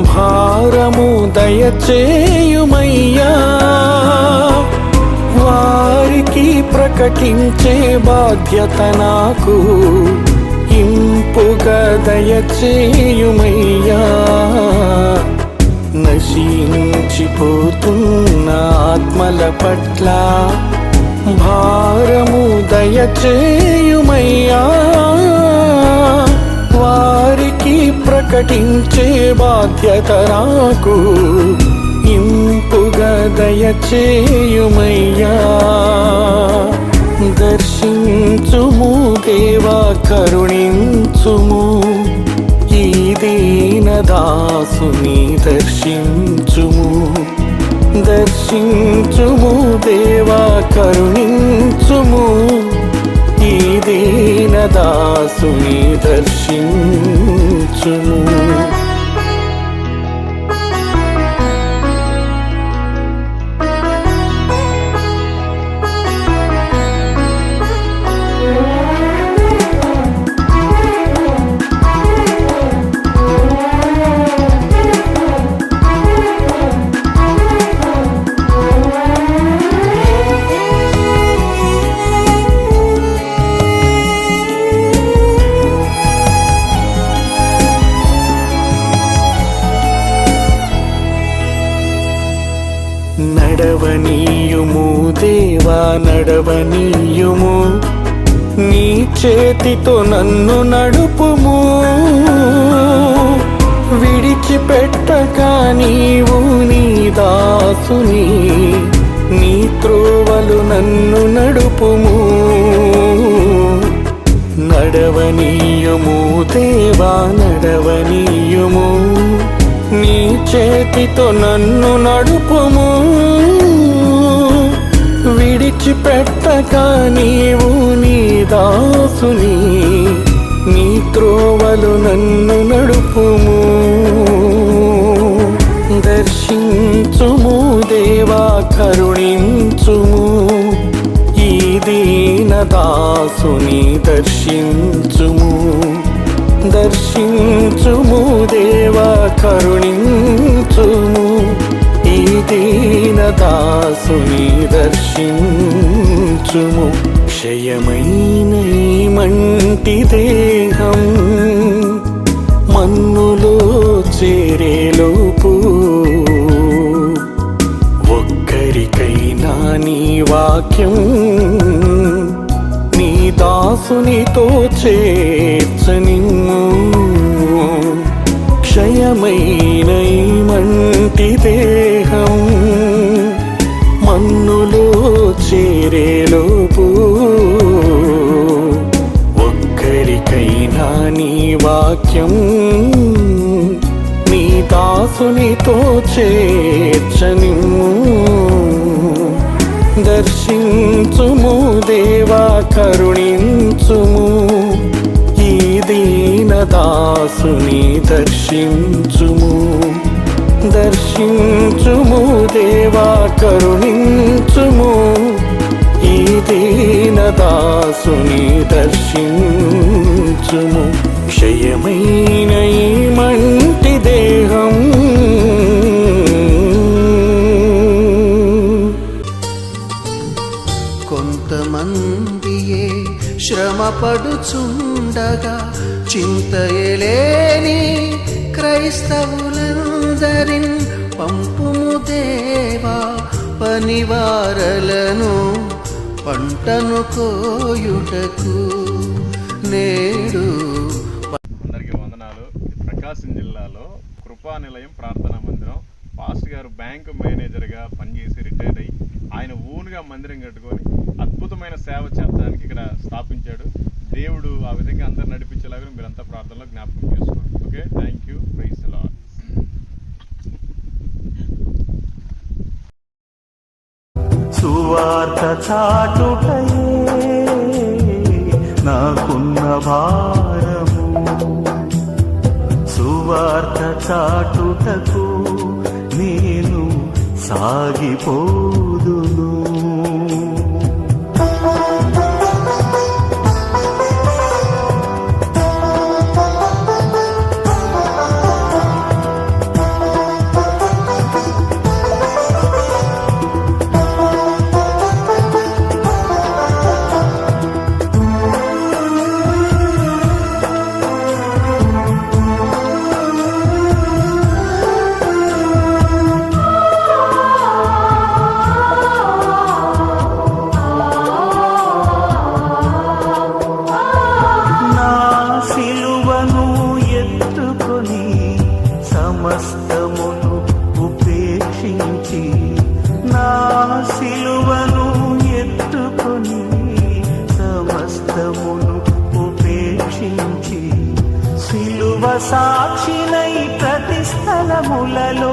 భారము దయచేయుమయ్యా. వారికి ప్రకటించే బాధ్యత నాకు ఇంపుగా దయచేయుమయ్యా. నశించిపోతున్న ఆత్మల పట్ల భారము దయచేయుమయ్యా. వారికి ప్రకటించే బాధ్యత నాకు ఇంపుగా దయచేయుమయ్యా. దర్శించుము దేవా, కరుణించుము ఈ దీన దాసుని దర్శించుము. దర్శించుము దేవా, కరుణించుము ఈ దీన దాసుని దర్శించుము. నడవనీయుము దేవా, నడవనీయుము నీ చేతితో నన్ను నడుపుము. విడిచిపెట్టక నీవు నీ దాసుని నీ త్రోవలు నన్ను నడుపుము. నడవనీయుము దేవా, నడవనీయుము నీ చేతితో నన్ను నడుపుము. విడిచిపెట్టక పెట్టక నీవు నీ దాసుని నీ త్రోవలు నన్ను నడుపుము. దర్శించుము దేవా కరుణించుము, ఈ దీన దాసుని దర్శించుము. దర్శించుము దేవా కరుణించుము, ఈ దీన దాసుని దర్శించుము. క్షయమైన ఈ మంటి దేహం మన్నులో చేరేలోపు ఒక్కరికైనా నీ వాక్యం నీ దాసునితో చేర్చనిమ్ము. క్షయమైన ఈ మంటి దేహం మన్నులో చేరేలోపు ఒక్కరికైనా నీ వాక్యం నీ దాసునితో చేర్చనిమ్ము. దర్శించుము దేవా కరుణించుము, ఈ దీన దాసుని దర్శించుము. దర్శించుము దేవా కరుణించుము, ఈ దీన దాసుని దర్శించుము. క్షయమైన ఈ మంటి దేహం కొంతమందియే శ్రమపడుచుండగా చింతయలేని క్రైస్తవులందరిన్ పంపుము దేవా, పనివారలను పంటను కోయుటకు నేడు. అందరికీ వందనాలు. ప్రకాశం జిల్లాలో కృపా నిలయం ప్రార్థనా మందిరం. పాస్టర్ గారు బ్యాంకు మేనేజర్గా పనిచేసి రిటైర్ అయ్యి ఆయన ఓన్గా మందిరం కట్టుకొని అద్భుతమైన సేవ చేర్చడానికి ఇక్కడ స్థాపించాడు. దేవుడు ఆ విధంగా అందరు నడిపించేలాగా మీరంతా ప్రార్థనలో జ్ఞాపకం చేసుకోండి. Okay, thank you. Praise the Lord. సువార్త చాటుటయే నాకున్న భారము, సువార్త చాటుటకు నేను సాగిపోదును. సమస్తమును ఉపేక్షించి, నా సిలువను ఎత్తుకొని సమస్తమును ఉపేక్షించి, సిలువ సాక్షినై ప్రతి స్థలములలో